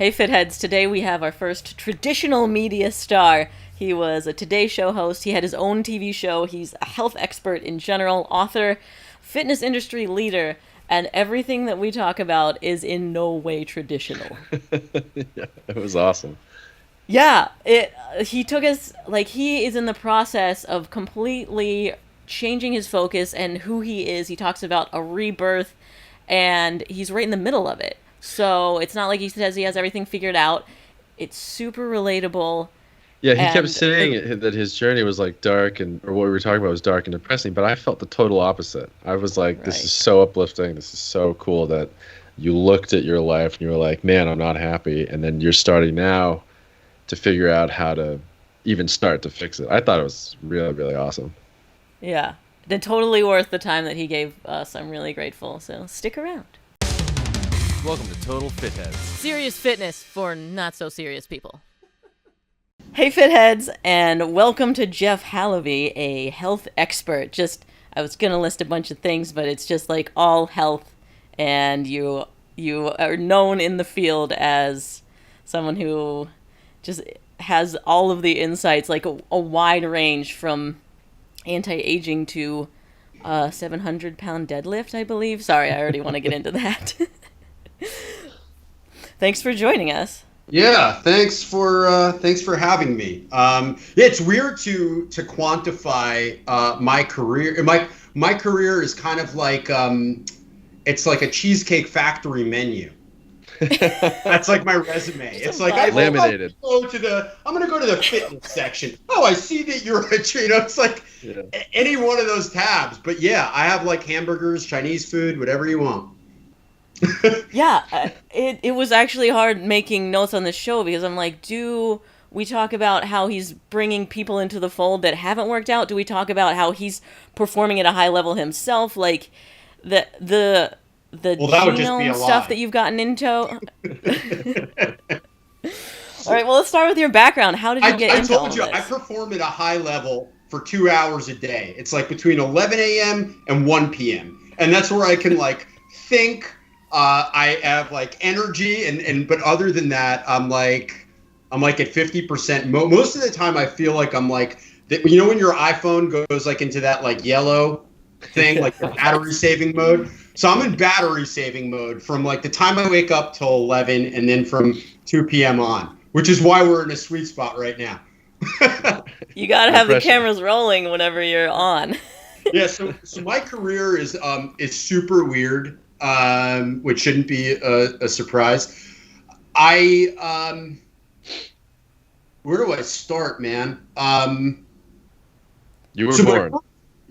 Hey Fitheads, today we have our first traditional media star. He was a Today Show host, he had his own TV show, he's a health expert in general, author, fitness industry leader, and everything that we talk about is in no way traditional. Yeah, it was awesome. Yeah, he took us, like, he is in the process of completely changing his focus and who he is. He talks about a rebirth, and he's right in the middle of it. So it's not like he says he has everything figured out. It's super relatable. Yeah, he kept And saying that his journey was like dark or what we were talking about was dark and depressing, but I felt the total opposite. I was like, this is right. so uplifting. This is so cool that you looked at your life and you were like, man, I'm not happy. And then you're starting now to figure out how to even start to fix it. I thought it was really, really awesome. Yeah. Then totally worth the time that he gave us. I'm really grateful. So stick around. Welcome to Total Fitheads. Serious fitness for not so serious people. Hey Fitheads, and welcome to Jeff Halevy, a health expert. I was gonna list a bunch of things, but it's just like all health, and you are known in the field as someone who just has all of the insights, like a wide range from anti-aging to 700-pound deadlift, I believe. Sorry, I already want to get into that. Thanks for joining us. Yeah, thanks for having me. Yeah, it's weird to quantify my career. My career is kind of like it's like a Cheesecake Factory menu. That's like my resume. It's like Laminated. I'm gonna go to the fitness section. Oh, I see that you're a It's like any one of those tabs. But yeah, I have like hamburgers, Chinese food, whatever you want. Yeah, it was actually hard making notes on this show because I'm like, do we talk about how he's bringing people into the fold that haven't worked out? Do we talk about how he's performing at a high level himself? Like the Well, that would just be a genome lie. stuff that you've gotten into? All right, well, let's start with your background. How did you get into all I of told you, this? I perform at a high level for 2 hours a day. It's like between 11 a.m. and 1 p.m. And that's where I can like think. I have like energy but other than that, I'm like at 50%. Most of the time I feel like I'm like, you know, when your iPhone goes like into that like yellow thing, like the battery saving mode. So I'm in battery saving mode from like the time I wake up till 11 and then from 2 p.m. on, which is why we're in a sweet spot right now. You gotta have the cameras rolling whenever you're on. Yeah, so my career is super weird, which shouldn't be a surprise. Where do I start, man? You were born.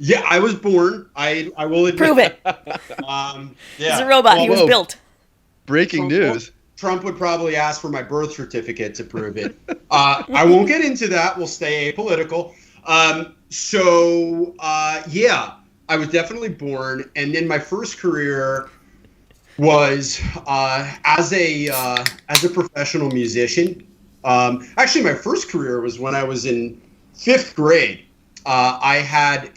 Yeah, I was born. I will admit. Prove it. Yeah. He's a robot. He was built. Breaking news. Trump would probably ask for my birth certificate to prove it. I won't get into that. We'll stay apolitical. Yeah, I was definitely born, and then my first career was as a professional musician. Actually, my first career was when I was in 5th grade. I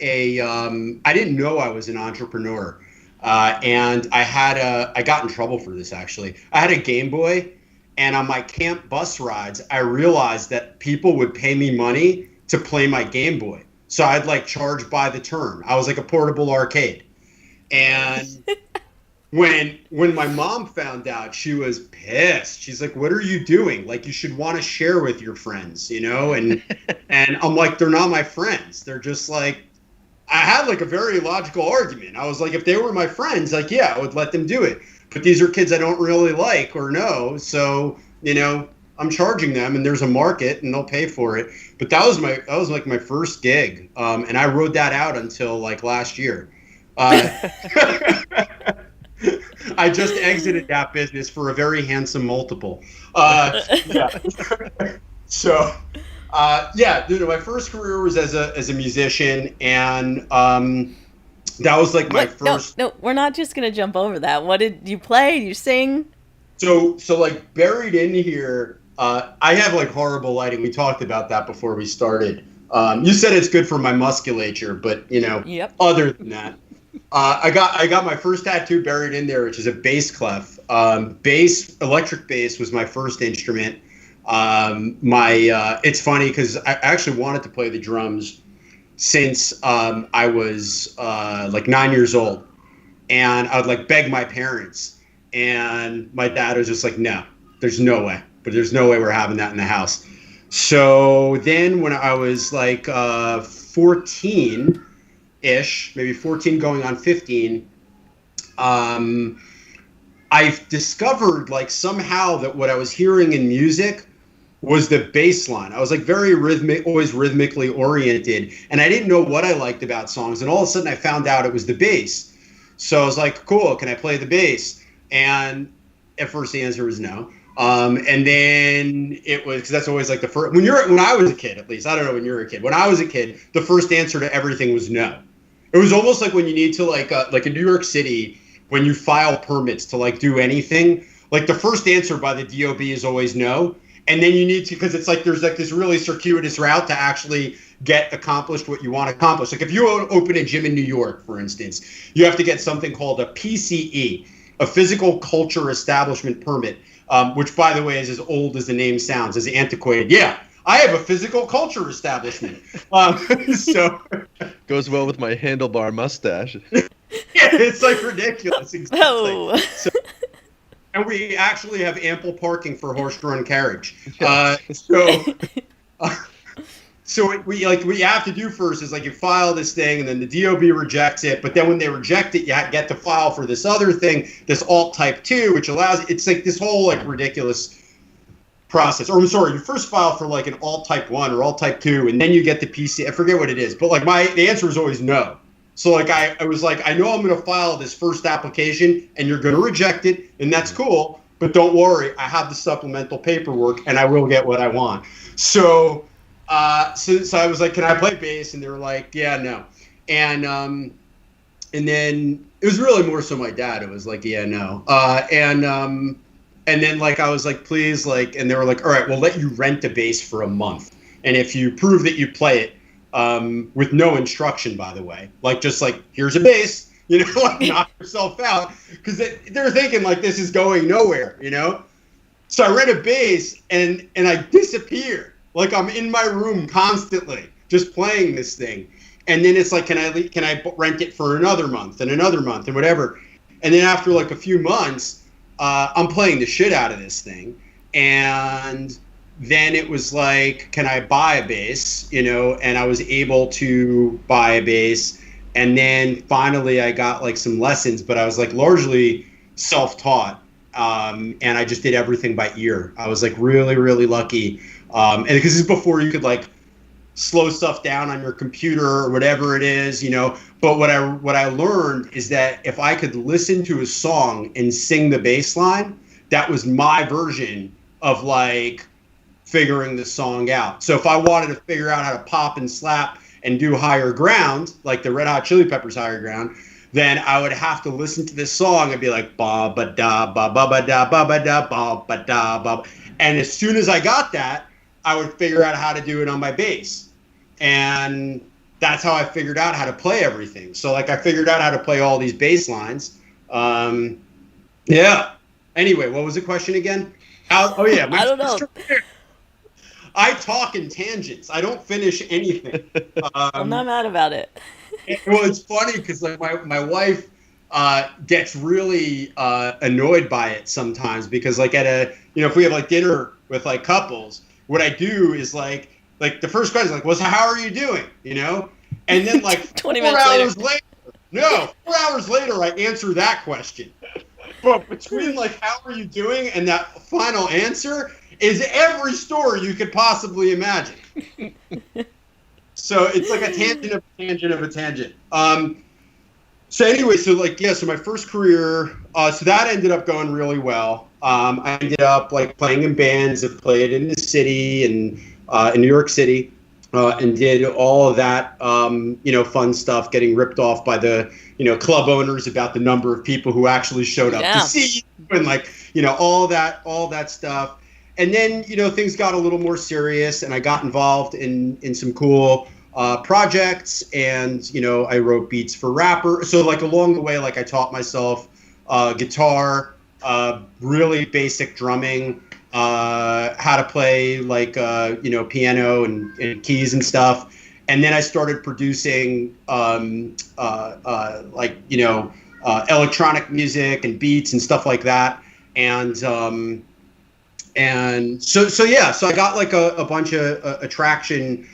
didn't know I was an entrepreneur. And I got in trouble for this, actually. I had a Game Boy, and on my camp bus rides, I realized that people would pay me money to play my Game Boy. So I'd like charge by the turn. I was like a portable arcade. And when my mom found out, she was pissed. She's like, "What are you doing? Like, you should want to share with your friends, you know?" And I'm like, "They're not my friends. They're just like," I had like a very logical argument. I was like, if they were my friends, like, yeah, I would let them do it. But these are kids I don't really like or know. So, you know, I'm charging them and there's a market and they'll pay for it. But that was like my first gig. And I rode that out until like last year. I just exited that business for a very handsome multiple. Yeah. So, my first career was as a musician, and that was like my first. No, we're not just gonna jump over that. What did you play? Did you sing? So like buried in here, I have like horrible lighting. We talked about that before we started. You said it's good for my musculature, but you know, Yep. Other than that. I got my first tattoo buried in there, which is a bass clef. Bass, electric bass was my first instrument. It's funny because I actually wanted to play the drums since I was like 9 years old, and I would like beg my parents, and my dad was just like, no, there's no way, but there's no way we're having that in the house. So then when I was like 14-ish, maybe 14 going on 15, I've discovered like somehow that what I was hearing in music was the bass line. I was like very rhythmic, always rhythmically oriented, and I didn't know what I liked about songs. And all of a sudden I found out it was the bass. So I was like, cool, can I play the bass? And at first the answer was no. And then it was, because that's always like the first, when I was a kid, at least, I don't know when you were a kid. When I was a kid, the first answer to everything was no. It was almost like when you need to like in New York City, when you file permits to like do anything, like the first answer by the DOB is always no. And then you need to, because it's like there's like this really circuitous route to actually get accomplished what you want to accomplish. Like if you open a gym in New York, for instance, you have to get something called a PCE, a physical culture establishment permit, which by the way is as old as the name sounds, as antiquated. Yeah, I have a physical culture establishment. So Goes well with my handlebar mustache. yeah, it's like ridiculous. Exactly. Oh. And we actually have ample parking for horse-drawn carriage. So what we have to do first is like you file this thing, and then the DOB rejects it. But then when they reject it, you get to file for this other thing, this alt type 2, which allows, it's like this whole like ridiculous process. Or I'm sorry, you first file for like an alt type 1 or alt type 2, and then you get the PC. I forget what it is, but like the answer is always no. So like I was like, I know I'm going to file this first application, and you're going to reject it, and that's cool. But don't worry, I have the supplemental paperwork, and I will get what I want. So I was like, can I play bass? And they were like, yeah, no. And then it was really more so my dad. It was like, yeah, no. And then like I was like, please, like, and they were like, all right, we'll let you rent a bass for a month, and if you prove that you play it. With no instruction, by the way, like just like here's a bass, like knock yourself out, because they're thinking like this is going nowhere, So I rent a bass and I disappear, like I'm in my room constantly just playing this thing, and then it's like can I rent it for another month and whatever, and then after like a few months, I'm playing the shit out of this thing, and then it was like, can I buy a bass, and I was able to buy a bass. And then finally I got like some lessons, but I was like largely self-taught. And I just did everything by ear. I was like really, really lucky. And because this is before you could like slow stuff down on your computer or whatever it is, but what I learned is that if I could listen to a song and sing the bass line, that was my version of like figuring the song out. So if I wanted to figure out how to pop and slap and do Higher Ground, like the Red Hot Chili Peppers Higher Ground, then I would have to listen to this song and be like ba ba da ba ba ba da ba ba da ba ba da ba. And as soon as I got that, I would figure out how to do it on my bass. And that's how I figured out how to play everything. So like I figured out how to play all these bass lines. Yeah. Anyway, what was the question again? Oh yeah, I don't know. I talk in tangents. I don't finish anything. I'm not mad about it. Well, it's funny because like my wife gets really annoyed by it sometimes, because like at if we have like dinner with like couples, what I do is like the first question is like, well, so how are you doing? And then like 20 4 minutes hours later, 4 hours later, I answer that question. But between like how are you doing and that final answer is every story you could possibly imagine. So it's like a tangent of a tangent of a tangent. So anyway, so my first career, so that ended up going really well. I ended up like playing in bands. I played in the city and in New York City, and did all of that, fun stuff, getting ripped off by the, club owners about the number of people who actually showed up to see you, and like, all that stuff. And then, things got a little more serious, and I got involved in some cool projects, and, I wrote beats for rappers. So like along the way, like I taught myself guitar, really basic drumming, how to play like piano and keys and stuff. And then I started producing electronic music and beats and stuff like that. And so I got like a bunch of attraction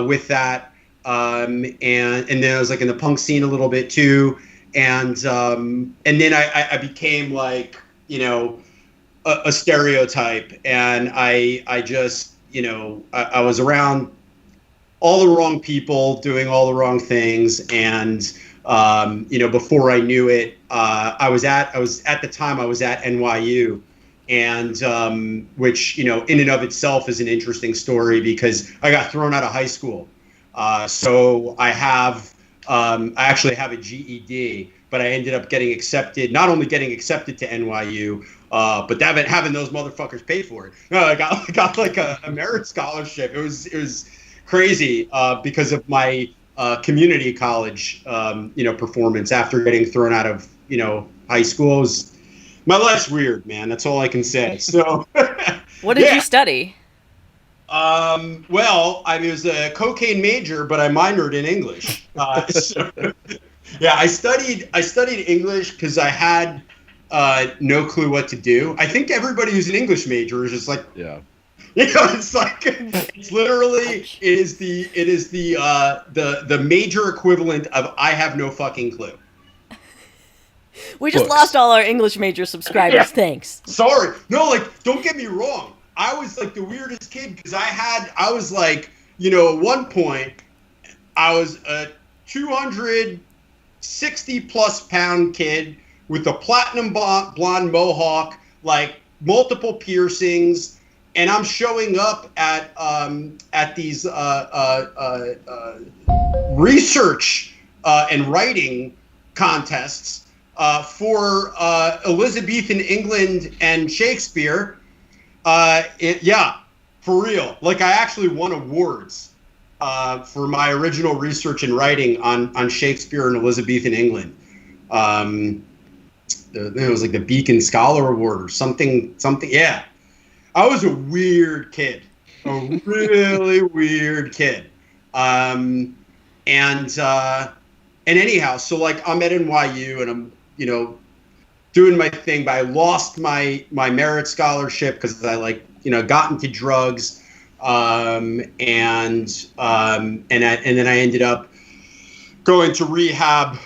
with that. And then I was like in the punk scene a little bit too. And then I became like, a stereotype, and I just, I was around all the wrong people doing all the wrong things. And, before I knew it, I was at the time I was at NYU, and, which, in and of itself is an interesting story because I got thrown out of high school. So I actually have a GED, but I ended up not only getting accepted to NYU, but having those motherfuckers pay for it. No, I got like a merit scholarship. It was crazy because of my community college, performance after getting thrown out of, high school. My life's weird, man. That's all I can say. So, what did you study? Well, I was a cocaine major, but I minored in English. Yeah, I studied English because I had no clue what to do. I think everybody who's an English major is just like, yeah. It's like it's literally it is the major equivalent of I have no fucking clue. We just lost all our English major subscribers. Yeah. Thanks. Sorry. No, like, don't get me wrong. I was like the weirdest kid because I was like, at one point, I was a 260 plus pound kid with a platinum blonde mohawk, like multiple piercings, and I'm showing up at these research and writing contests for Elizabethan England and Shakespeare. Yeah, for real. Like, I actually won awards for my original research and writing on Shakespeare and Elizabethan England. It was like the Beacon Scholar Award or something. Yeah, I was a weird kid, a really weird kid. And anyhow, so like I'm at NYU and I'm doing my thing, but I lost my merit scholarship because I got into drugs, and then I ended up going to rehab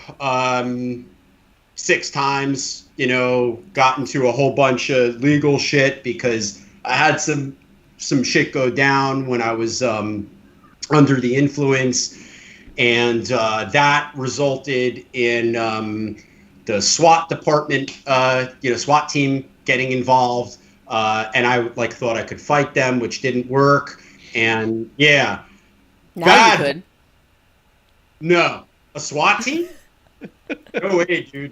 6 times. Got into a whole bunch of legal shit because I had some shit go down when I was under the influence, and that resulted in the SWAT department, SWAT team getting involved, and I thought I could fight them, which didn't work. And yeah, now you could. No, a SWAT team? No way, dude.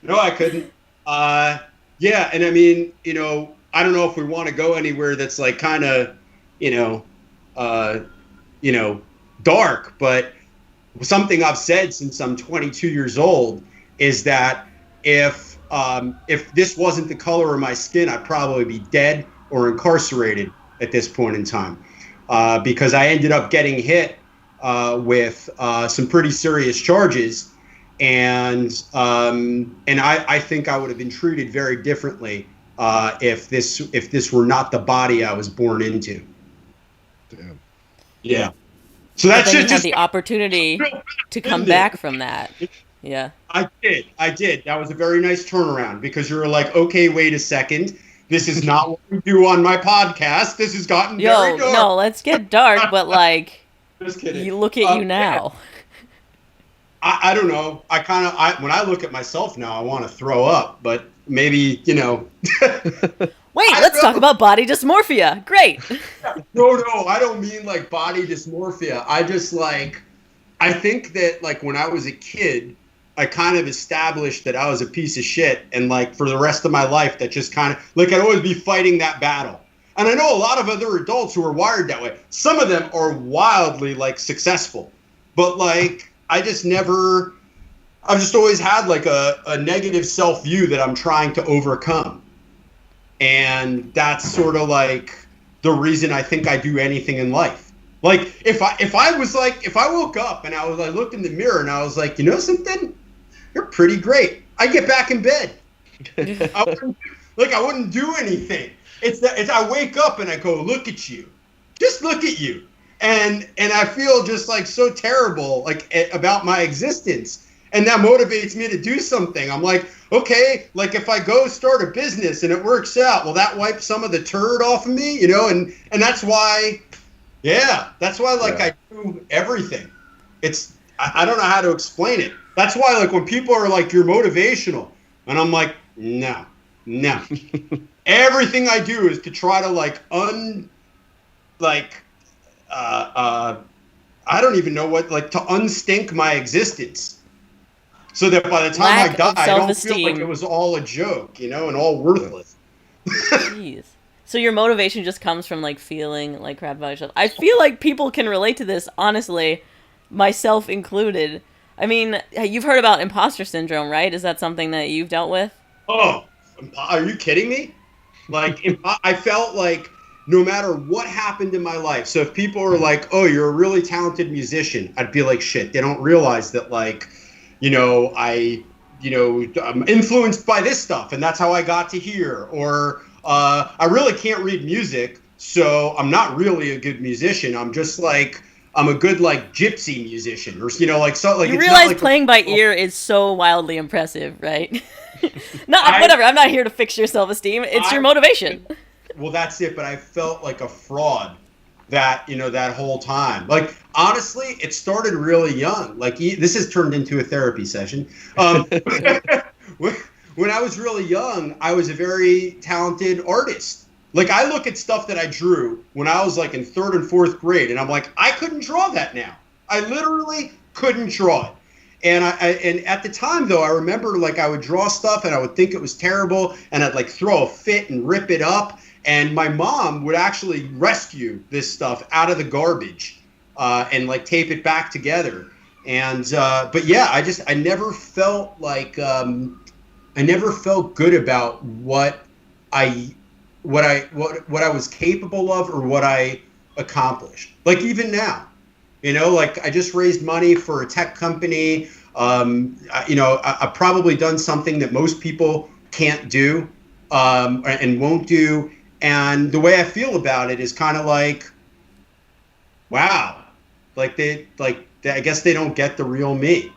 No, I couldn't. Yeah, and I mean, I don't know if we want to go anywhere that's like kind of, dark, but something I've said since I'm 22 years old is that if this wasn't the color of my skin, I'd probably be dead or incarcerated at this point in time, because I ended up getting hit with some pretty serious charges, and I think I would have been treated very differently if this were not the body I was born into. Damn. Yeah. So that's just had the opportunity to come back from that. Yeah. I did. That was a very nice turnaround because you were like, okay, wait a second. This is not what we do on my podcast. This has gotten very dark. No, let's get dark, but like, just kidding. You look at you now. I don't know. When I look at myself now, I want to throw up, but maybe, Wait, let's talk about body dysmorphia. Great. No, I don't mean like body dysmorphia. I just I think that like when I was a kid, I kind of established that I was a piece of shit, and like for the rest of my life, that just kind of like I'd always be fighting that battle. And I know a lot of other adults who are wired that way. Some of them are wildly like successful, but like I just never I've just always had like a negative self-view that I'm trying to overcome. And that's sort of like the reason I think I do anything in life. Like if I woke up and I looked in the mirror and I was like, you know something? You're pretty great. I get back in bed. I wouldn't do anything. It's I wake up and I go, look at you. Just look at you. And I feel just like so terrible like about my existence. And that motivates me to do something. I'm like, okay, like if I go start a business and it works out, will that wipe some of the turd off of me? You know, and that's why, I do everything. It's, I don't know how to explain it. That's why like when people are like, you're motivational, and I'm like, no. Everything I do is to try to like I don't even know what, like to unstink my existence. So that by the time I die, I don't feel like it was all a joke, you know, and all worthless. Jeez. So your motivation just comes from like feeling like crap about yourself. I feel like people can relate to this, honestly, myself included. I mean, you've heard about imposter syndrome, right? Is that something that you've dealt with? Oh, are you kidding me? Like, I felt like no matter what happened in my life. So if people are like, oh, you're a really talented musician, I'd be like, shit, they don't realize that like, I'm influenced by this stuff and that's how I got to here. Or I really can't read music, so I'm not really a good musician. I'm just like, I'm a good like gypsy musician, or You realize like playing by ear is so wildly impressive, right? Whatever. I'm not here to fix your self-esteem. It's your motivation. Well, that's it. But I felt like a fraud that whole time. Like, honestly, it started really young. Like, this has turned into a therapy session. When I was really young, I was a very talented artist. Like, I look at stuff that I drew when I was like in 3rd and 4th grade, and I'm like, I couldn't draw that now. I literally couldn't draw it. And and at the time, though, I remember like I would draw stuff and I would think it was terrible, and I'd like throw a fit and rip it up. And my mom would actually rescue this stuff out of the garbage and like tape it back together. And but yeah, I never felt like I never felt good about what I was capable of or what I accomplished. Like even now, like I just raised money for a tech company. I've probably done something that most people can't do and won't do. And the way I feel about it is kind of like, wow, like I guess they don't get the real me.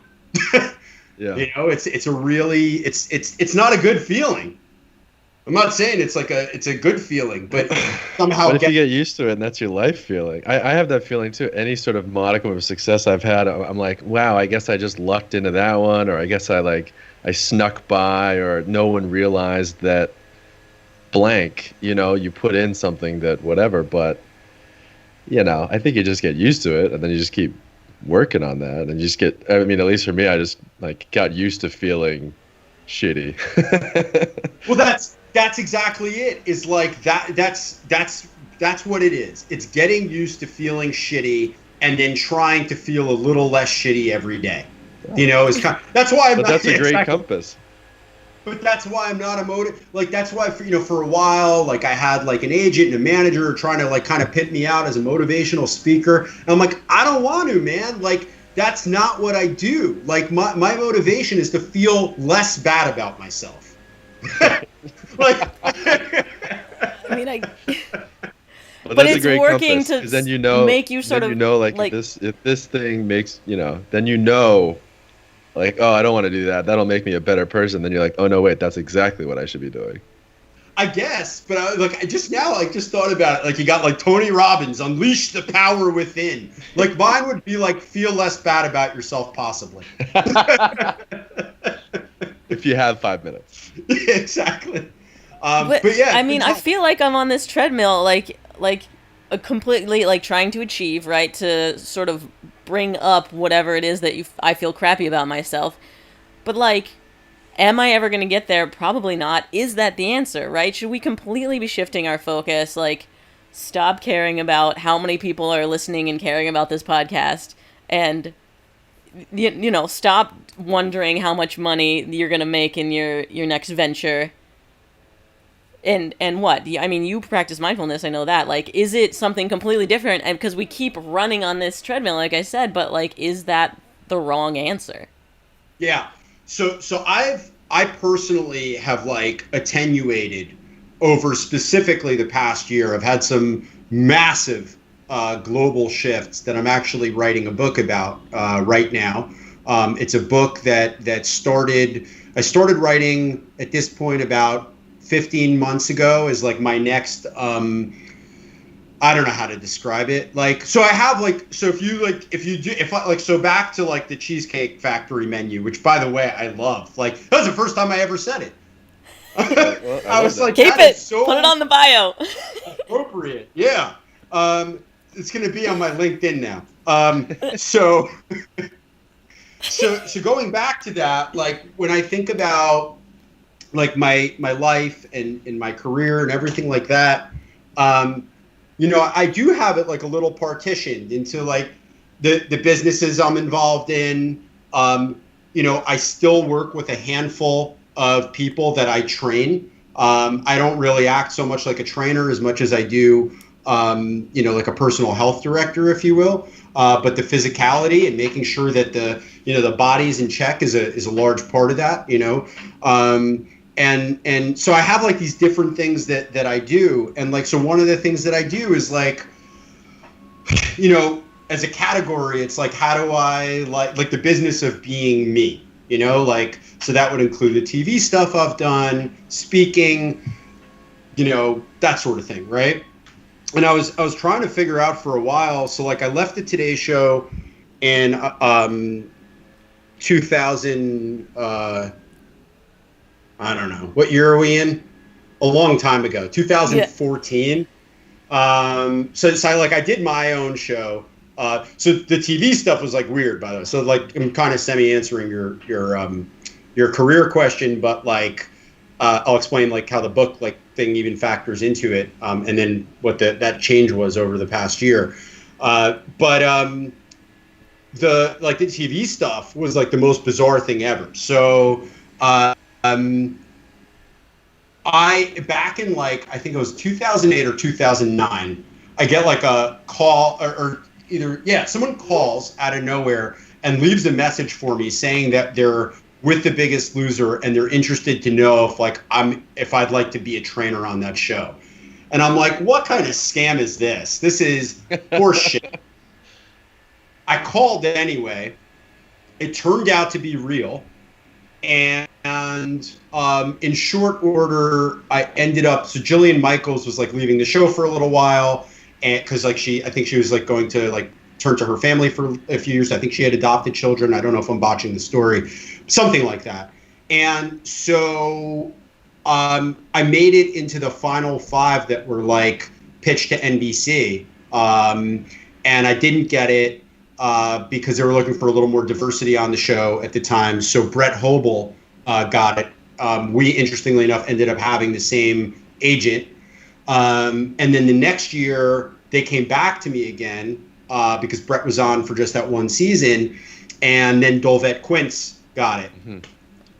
Yeah. It's not a good feeling. I'm not saying it's a good feeling, but somehow. But if you get used to it and that's your life feeling, I have that feeling too. Any sort of modicum of success I've had, I'm like, wow, I guess I just lucked into that one, or I guess I snuck by, or no one realized that blank, you put in something that whatever, but I think you just get used to it and then you just keep working on that and you just get, at least for me, I just like got used to feeling shitty. Well, that's exactly it. Is like that's what it is. It's getting used to feeling shitty and then trying to feel a little less shitty every day. It's that's why I'm but not, that's a great exactly. compass. But that's why I'm not like that's why for a while like I had like an agent and a manager trying to like kind of pit me out as a motivational speaker. And I'm like, I don't want to, man. Like that's not what I do. Like my motivation is to feel less bad about myself. Like but it's working compass, to then make you sort of like if this thing makes then like, oh, I don't want to do that. That'll make me a better person. Then you're like, oh no, wait, that's exactly what I should be doing. I guess, but I just thought about it. Like you got like Tony Robbins, unleash the power within. Like mine would be like feel less bad about yourself, possibly. If you have 5 minutes. Yeah, exactly. But yeah, I feel like I'm on this treadmill, like completely like trying to achieve, right, to sort of bring up whatever it is that I feel crappy about myself. But like, am I ever going to get there? Probably not. Is that the answer, right? Should we completely be shifting our focus? Like, stop caring about how many people are listening and caring about this podcast and you know, stop wondering how much money you're going to make in your next venture. And what? I mean, you practice mindfulness, I know that. Like, is it something completely different? And because we keep running on this treadmill, like I said, but like, is that the wrong answer? Yeah. So I personally have like attenuated over specifically the past year. I've had some massive global shifts that I'm actually writing a book about right now. It's a book that I started writing at this point about 15 months ago is like my next I don't know how to describe it. Like, so I have like, so so back to like the Cheesecake Factory menu, which by the way, I love. Like, that was the first time I ever said it. Well, I was like, keep that it. is so Put it on the bio. appropriate. Yeah. It's going to be on my LinkedIn now. So going back to that, like when I think about like my life and my career and everything like that, you know, I do have it like a little partitioned into like the businesses I'm involved in. You know, I still work with a handful of people that I train. I don't really act so much like a trainer as much as I do, you know, like a personal health director, if you will. But the physicality and making sure that the body's in check is a large part of that, you know. And so I have like these different things that I do. And like, so one of the things that I do is like, you know, as a category, it's like, how do I like the business of being me, you know, like, so that would include the TV stuff I've done, speaking, you know, that sort of thing. Right. And I was trying to figure out for a while. So like I left the Today Show in 2000, I don't know. What year are we in? A long time ago, 2014. Yeah. So I did my own show. So the TV stuff was like weird, by the way. So like I'm kind of semi-answering your career question, but like I'll explain like how the book like thing even factors into it, and then what that change was over the past year. But the TV stuff was like the most bizarre thing ever. So. I back in like I think it was 2008 or 2009, I get like a call or someone calls out of nowhere and leaves a message for me saying that they're with The Biggest Loser and they're interested to know if I'd like to be a trainer on that show. And I'm like, what kind of scam is this? This is horseshit. I called anyway. It turned out to be real. And in short order, I ended up. So Jillian Michaels was like leaving the show for a little while, and because like I think she was like going to like turn to her family for a few years. I think she had adopted children. I don't know if I'm botching the story, something like that. And so I made it into the final 5 that were like pitched to NBC, and I didn't get it. Because they were looking for a little more diversity on the show at the time. So Brett Hobel got it. We, interestingly enough, ended up having the same agent. And then the next year, they came back to me again because Brett was on for just that one season. And then Dolvett Quince got it. Mm-hmm.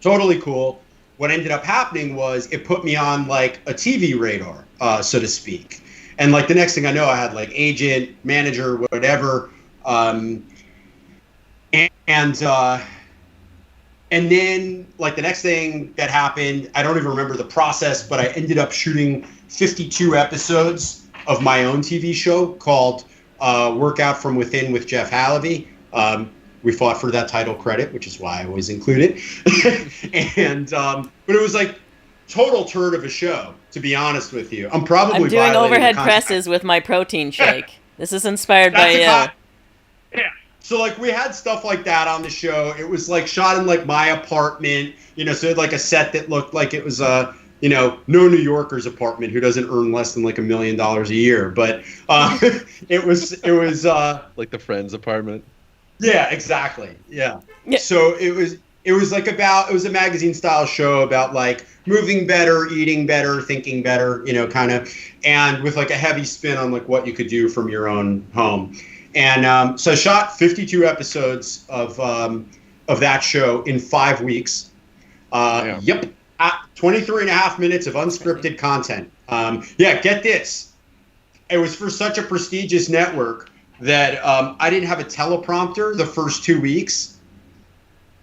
Totally cool. What ended up happening was it put me on like a TV radar, so to speak. And like the next thing I know, I had like agent, manager, whatever. And then like the next thing that happened, I don't even remember the process, but I ended up shooting 52 episodes of my own TV show called Workout from Within with Jeff Halevy. We fought for that title credit, which is why I always include it. And but it was like total turd of a show, to be honest with you. I'm doing overhead presses with my protein shake. This is inspired by you. Yeah. So like we had stuff like that on the show. It was like shot in like my apartment, you know, so it had like a set that looked like it was you know, no New Yorker's apartment who doesn't earn less than like $1 million a year. But it was like the Friends apartment. Yeah, exactly. Yeah. So it was a magazine style show about like moving better, eating better, thinking better, you know, kind of, and with like a heavy spin on like what you could do from your own home. And so I shot 52 episodes of that show in 5 weeks. Yep. 23 and a half minutes of unscripted content. Get this. It was for such a prestigious network that I didn't have a teleprompter the first 2 weeks.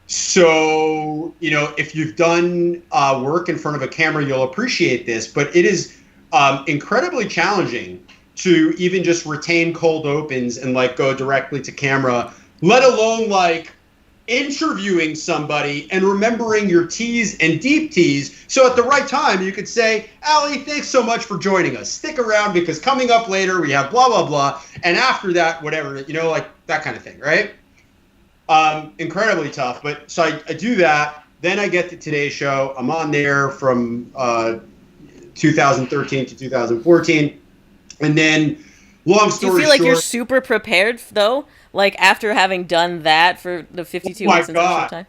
So, if you've done work in front of a camera, you'll appreciate this. But it is incredibly challenging to even just retain cold opens and like go directly to camera, let alone like interviewing somebody and remembering your T's and deep T's. So at the right time, you could say, Ali, thanks so much for joining us. Stick around because coming up later, we have blah, blah, blah. And after that, whatever, like that kind of thing, right? Incredibly tough. But so I do that. Then I get to Today's Show. I'm on there from 2013 to 2014. And then, long story short... Do you feel like you're super prepared, though? Like, after having done that for the 52 weeks in such time?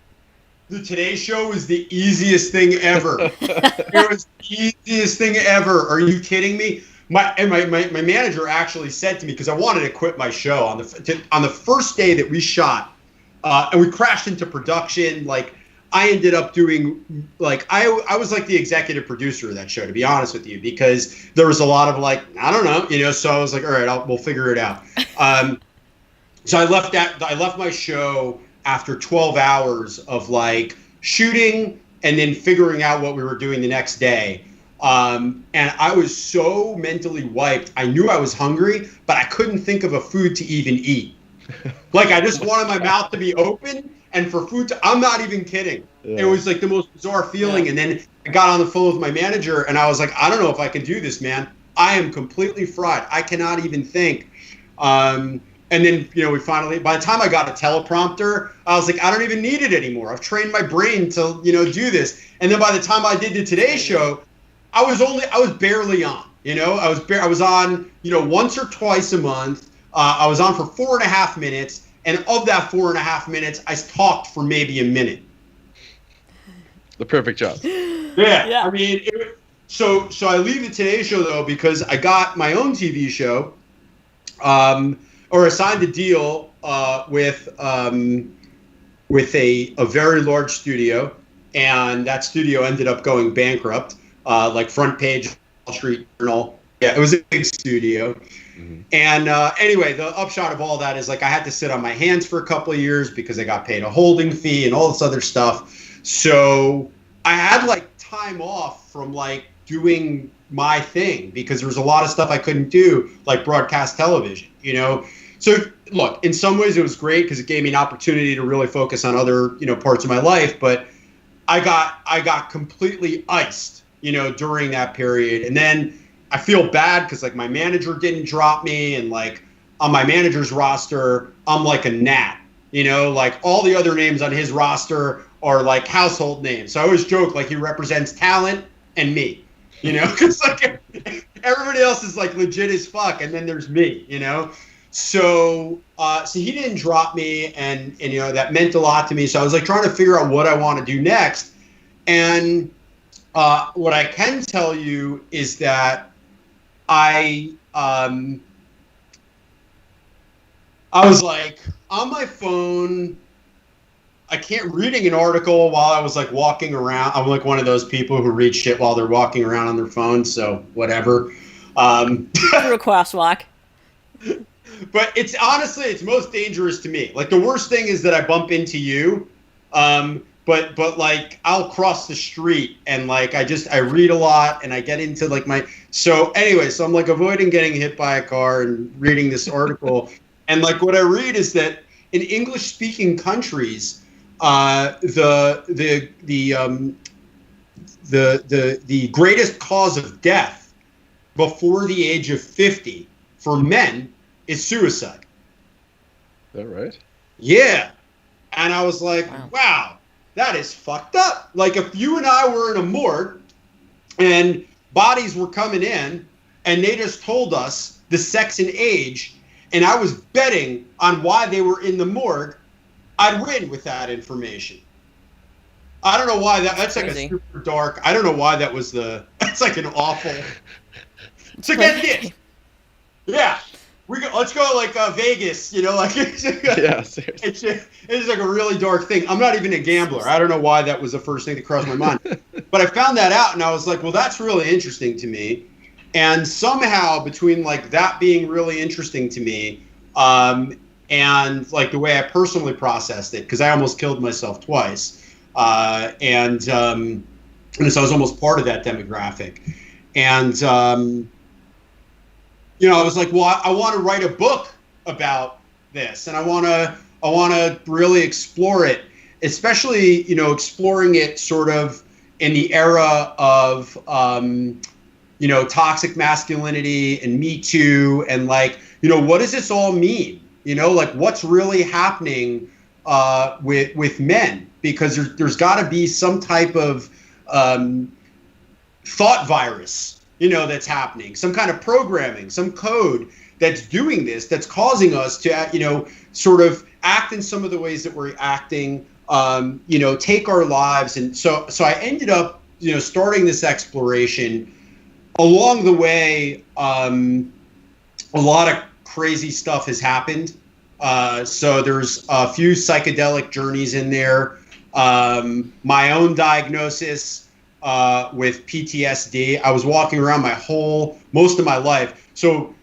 The Today Show was the easiest thing ever. It was the easiest thing ever. Are you kidding me? My manager actually said to me, because I wanted to quit my show on the first day that we shot, and we crashed into production. Like, I ended up doing, like, I was like the executive producer of that show, to be honest with you, because there was a lot of like, I don't know, so I was like, all right, we'll figure it out. So I left my show after 12 hours of like shooting and then figuring out what we were doing the next day. And I was so mentally wiped. I knew I was hungry, but I couldn't think of a food to even eat. Like, I just wanted my mouth to be open and for food to, I'm not even kidding. Yeah. It was like the most bizarre feeling. Yeah. And then I got on the phone with my manager and I was like, I don't know if I can do this, man. I am completely fried. I cannot even think. And then, we finally, by the time I got a teleprompter, I was like, I don't even need it anymore. I've trained my brain to, do this. And then by the time I did the Today Show, I was barely on, I was on, once or twice a month. I was on for 4.5 minutes. And of that 4.5 minutes, I talked for maybe a minute. The perfect job. Yeah. I mean, so I leave the Today Show, though, because I got my own TV show, or signed a deal with a very large studio, and that studio ended up going bankrupt, like front page Wall Street Journal. Yeah, it was a big studio. Mm-hmm. And anyway, the upshot of all that is like I had to sit on my hands for a couple of years because I got paid a holding fee and all this other stuff. So I had like time off from like doing my thing because there was a lot of stuff I couldn't do, like broadcast television, So look, in some ways it was great because it gave me an opportunity to really focus on other, parts of my life. But I got completely iced, during that period. And then I feel bad because like my manager didn't drop me, and like on my manager's roster, I'm like a gnat, like all the other names on his roster are like household names. So I always joke like he represents talent and me, because like everybody else is like legit as fuck, and then there's me, So he didn't drop me, and that meant a lot to me. So I was like trying to figure out what I want to do next. And what I can tell you is that I was like on my phone. I can't reading an article while I was like walking around. I'm like one of those people who read shit while they're walking around on their phone. So whatever. Through a crosswalk. But it's honestly, it's most dangerous to me. Like the worst thing is that I bump into you. But like I'll cross the street and like I read a lot and I get into like so I'm like avoiding getting hit by a car and reading this article. And like what I read is that in English speaking countries, the greatest cause of death before the age of 50 for men is suicide. Is that right? Yeah. And I was like, wow, that is fucked up. Like if you and I were in a morgue and bodies were coming in and they just told us the sex and age, and I was betting on why they were in the morgue, I'd win with that information. I don't know why that's like a super dark. I don't know why that was that's like an awful. So get this. Yeah. let's go like Vegas, like Yeah, seriously. it's like a really dark thing. I'm not even a gambler. I don't know why that was the first thing that crossed my mind. But I found that out and I was like, well, that's really interesting to me. And somehow between like that being really interesting to me, and like the way I personally processed it, because I almost killed myself twice. And so I was almost part of that demographic. And, I was like, well, I want to write a book about this, and I want to really explore it, especially, exploring it sort of in the era of, toxic masculinity and Me Too, and like, what does this all mean? Like what's really happening with men? Because there's got to be some type of thought virus, that's happening, some kind of programming, some code that's doing this, that's causing us to, sort of act in some of the ways that we're acting, take our lives. And so I ended up, starting this exploration. Along the way, a lot of crazy stuff has happened. So there's a few psychedelic journeys in there. My own diagnosis with PTSD. I was walking around most of my life. So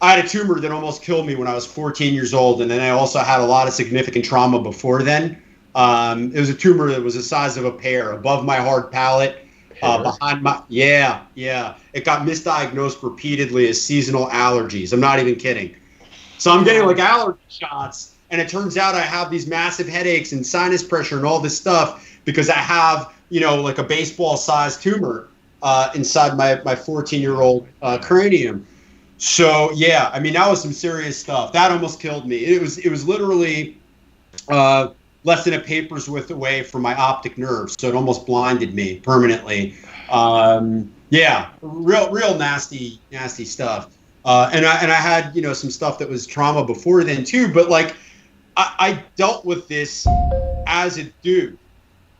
I had a tumor that almost killed me when I was 14 years old. And then I also had a lot of significant trauma before then. It was a tumor that was the size of a pear above my hard palate. Behind my, yeah. It got misdiagnosed repeatedly as seasonal allergies. I'm not even kidding. So I'm getting like allergy shots, and it turns out I have these massive headaches and sinus pressure and all this stuff because I have, like a baseball-sized tumor inside my 14-year-old cranium. So yeah, I mean, that was some serious stuff. That almost killed me. It was literally less than a paper's worth away from my optic nerve, so it almost blinded me permanently. Yeah, real nasty stuff. And I had, some stuff that was trauma before then too, but like I dealt with this as a dude,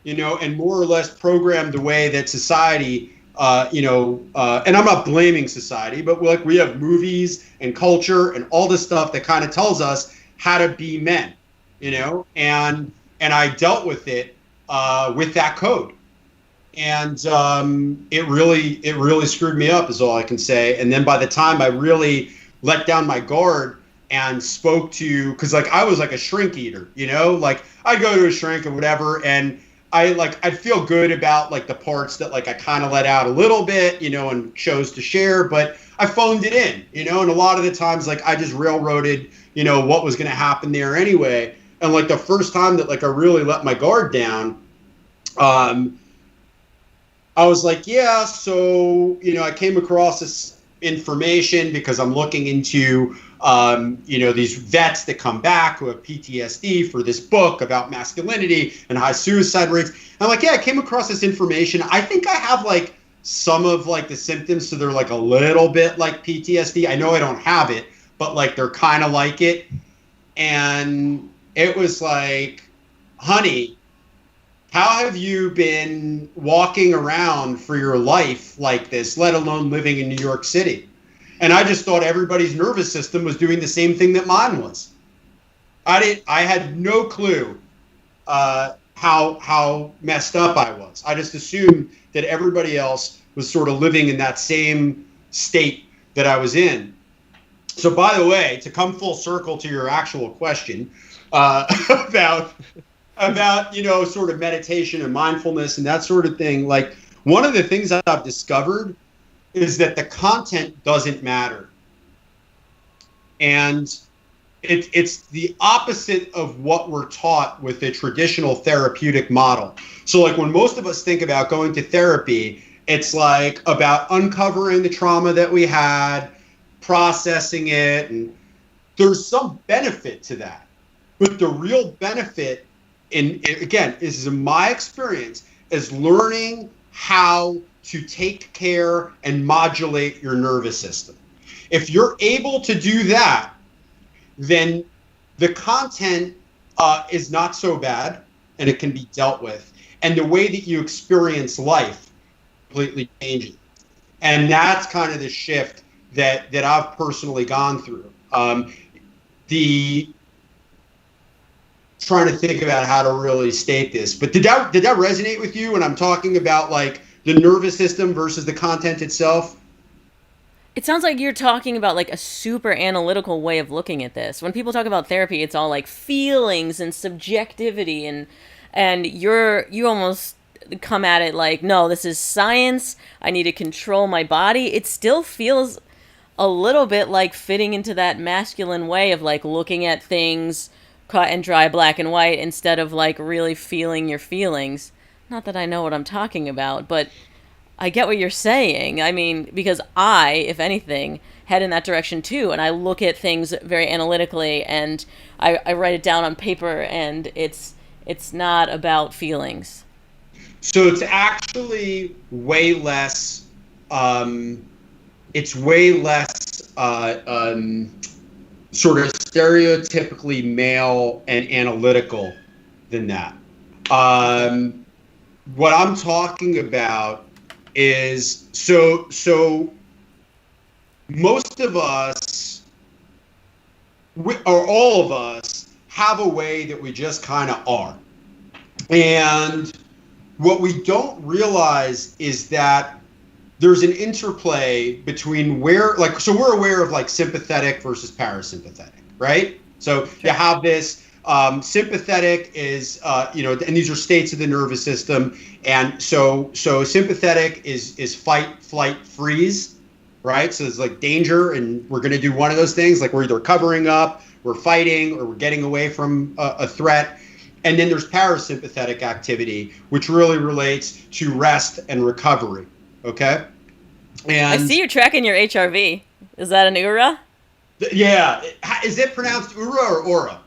and more or less programmed the way that society, and I'm not blaming society, but like we have movies and culture and all this stuff that kind of tells us how to be men, and I dealt with it with that code. And it really screwed me up is all I can say. And then by the time I really let down my guard and spoke to, because like I was like a shrink eater, like I'd go to a shrink or whatever, and I'd feel good about like the parts that like I kind of let out a little bit, and chose to share, but I phoned it in, and a lot of the times like I just railroaded, what was going to happen there anyway. And like the first time that like I really let my guard down, I was like, yeah, so, I came across this information because I'm looking into, these vets that come back who have PTSD for this book about masculinity and high suicide rates. I'm like, yeah, I came across this information. I think I have like some of like the symptoms. So they're like a little bit like PTSD. I know I don't have it, but like they're kind of like it. And it was like, honey, how have you been walking around for your life like this, let alone living in New York City? And I just thought everybody's nervous system was doing the same thing that mine was. I had no clue how messed up I was. I just assumed that everybody else was sort of living in that same state that I was in. So by the way, to come full circle to your actual question about sort of meditation and mindfulness and that sort of thing, like one of the things that I've discovered is that the content doesn't matter. And it's the opposite of what we're taught with the traditional therapeutic model. So like when most of us think about going to therapy, it's like about uncovering the trauma that we had, processing it, and there's some benefit to that. But the real benefit, and again, this is my experience, is learning how to take care and modulate your nervous system. If you're able to do that, then the content is not so bad and it can be dealt with. And the way that you experience life completely changes. And that's kind of the shift that I've personally gone through. the trying to think about how to really state this, but did that resonate with you when I'm talking about like the nervous system versus the content itself? It sounds like you're talking about like a super analytical way of looking at this. When people talk about therapy, it's all like feelings and subjectivity, and you almost come at it like, no, this is science. I need to control my body. It still feels a little bit like fitting into that masculine way of like looking at things cut and dry, black and white, instead of like really feeling your feelings. Not that I know what I'm talking about, but I get what you're saying. I mean, because I, if anything, head in that direction too, and I look at things very analytically, and I write it down on paper, and it's not about feelings. So it's actually way less. It's way less sort of stereotypically male and analytical than that. What I'm talking about is so most of us, or all of us, have a way that we just kind of are. And what we don't realize is that there's an interplay between so we're aware of like sympathetic versus parasympathetic, right? So you have this sympathetic is, and these are states of the nervous system. And so sympathetic is fight, flight, freeze, right? So it's like danger, and we're going to do one of those things. Like we're either covering up, we're fighting, or we're getting away from a threat. And then there's parasympathetic activity, which really relates to rest and recovery. Okay. And I see you're tracking your HRV. Is that an URA? Yeah. Is it pronounced URA or aura?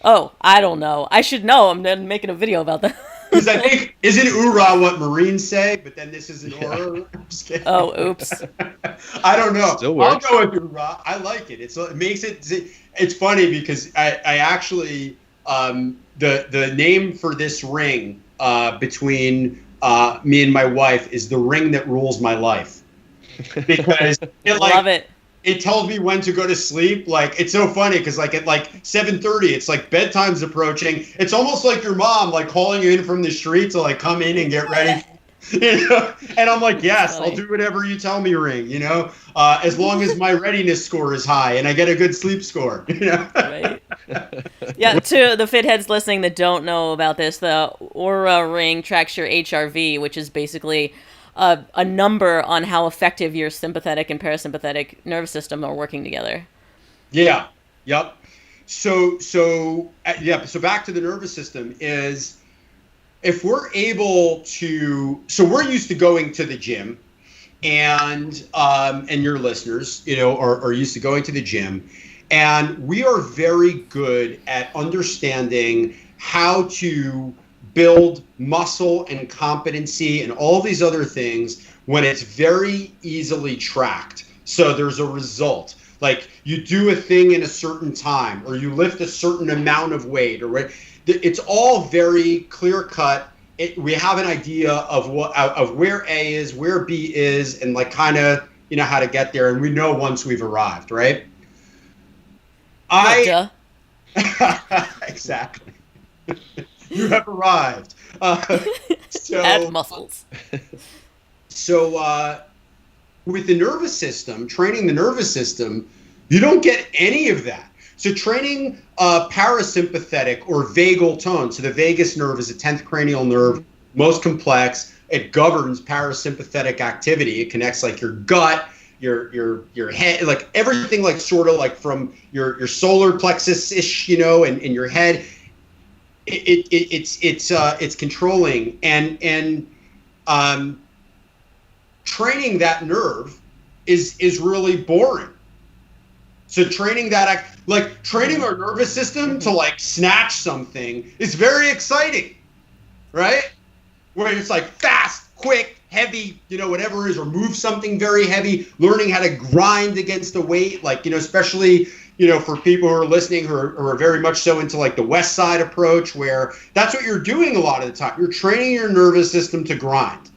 Oh, I don't know. I should know. I'm making a video about that. Because I think, isn't URA what Marines say? But then this is an aura. I'm just kidding. Oh, oops. I don't know. I'll go with URA. I like it. It makes it. It's funny because I actually the name for this ring between me and my wife is the ring that rules my life, because Love it. It tells me when to go to sleep. Like, it's so funny because like at like 7:30, it's like bedtime's approaching. It's almost like your mom like calling you in from the street to like come in and get ready. And I'm like, yes, I'll do whatever you tell me, ring, as long as my readiness score is high and I get a good sleep score. Right. Yeah, to the fit heads listening that don't know about this, the Aura ring tracks your HRV, which is basically a number on how effective your sympathetic and parasympathetic nervous system are working together. Yeah. Yep. So back to the nervous system is, if we're able to, so we're used to going to the gym, and your listeners, are used to going to the gym, and we are very good at understanding how to build muscle and competency and all these other things when it's very easily tracked. So there's a result. Like, you do a thing in a certain time, or you lift a certain amount of weight, or it's all very clear cut. We have an idea of where A is, where B is, and like kind of how to get there, and we know once we've arrived, right? Exactly. You have arrived. Add muscles. So with the nervous system, training the nervous system, you don't get any of that. So training parasympathetic or vagal tone. So the vagus nerve is a 10th cranial nerve, most complex. It governs parasympathetic activity. It connects like your gut, your head, like everything, like sort of like from your solar plexus-ish, and your head. It's controlling and training that nerve is really boring. So training that, like training our nervous system to like snatch something, is very exciting, right? Where it's like fast, quick, heavy, whatever it is, or move something very heavy, learning how to grind against a weight, like, especially, for people who are listening who are very much so into like the West Side approach, where that's what you're doing a lot of the time. You're training your nervous system to grind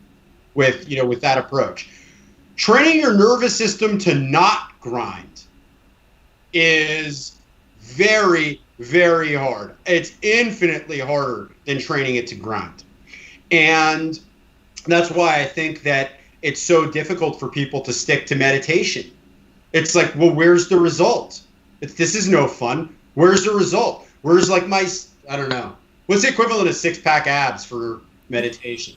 with that approach. Training your nervous system to not grind is very, very hard. It's infinitely harder than training it to grind. And that's why I think that it's so difficult for people to stick to meditation. It's like, well, where's the result? This is no fun. Where's the result? Where's like I don't know. What's the equivalent of 6-pack abs for meditation?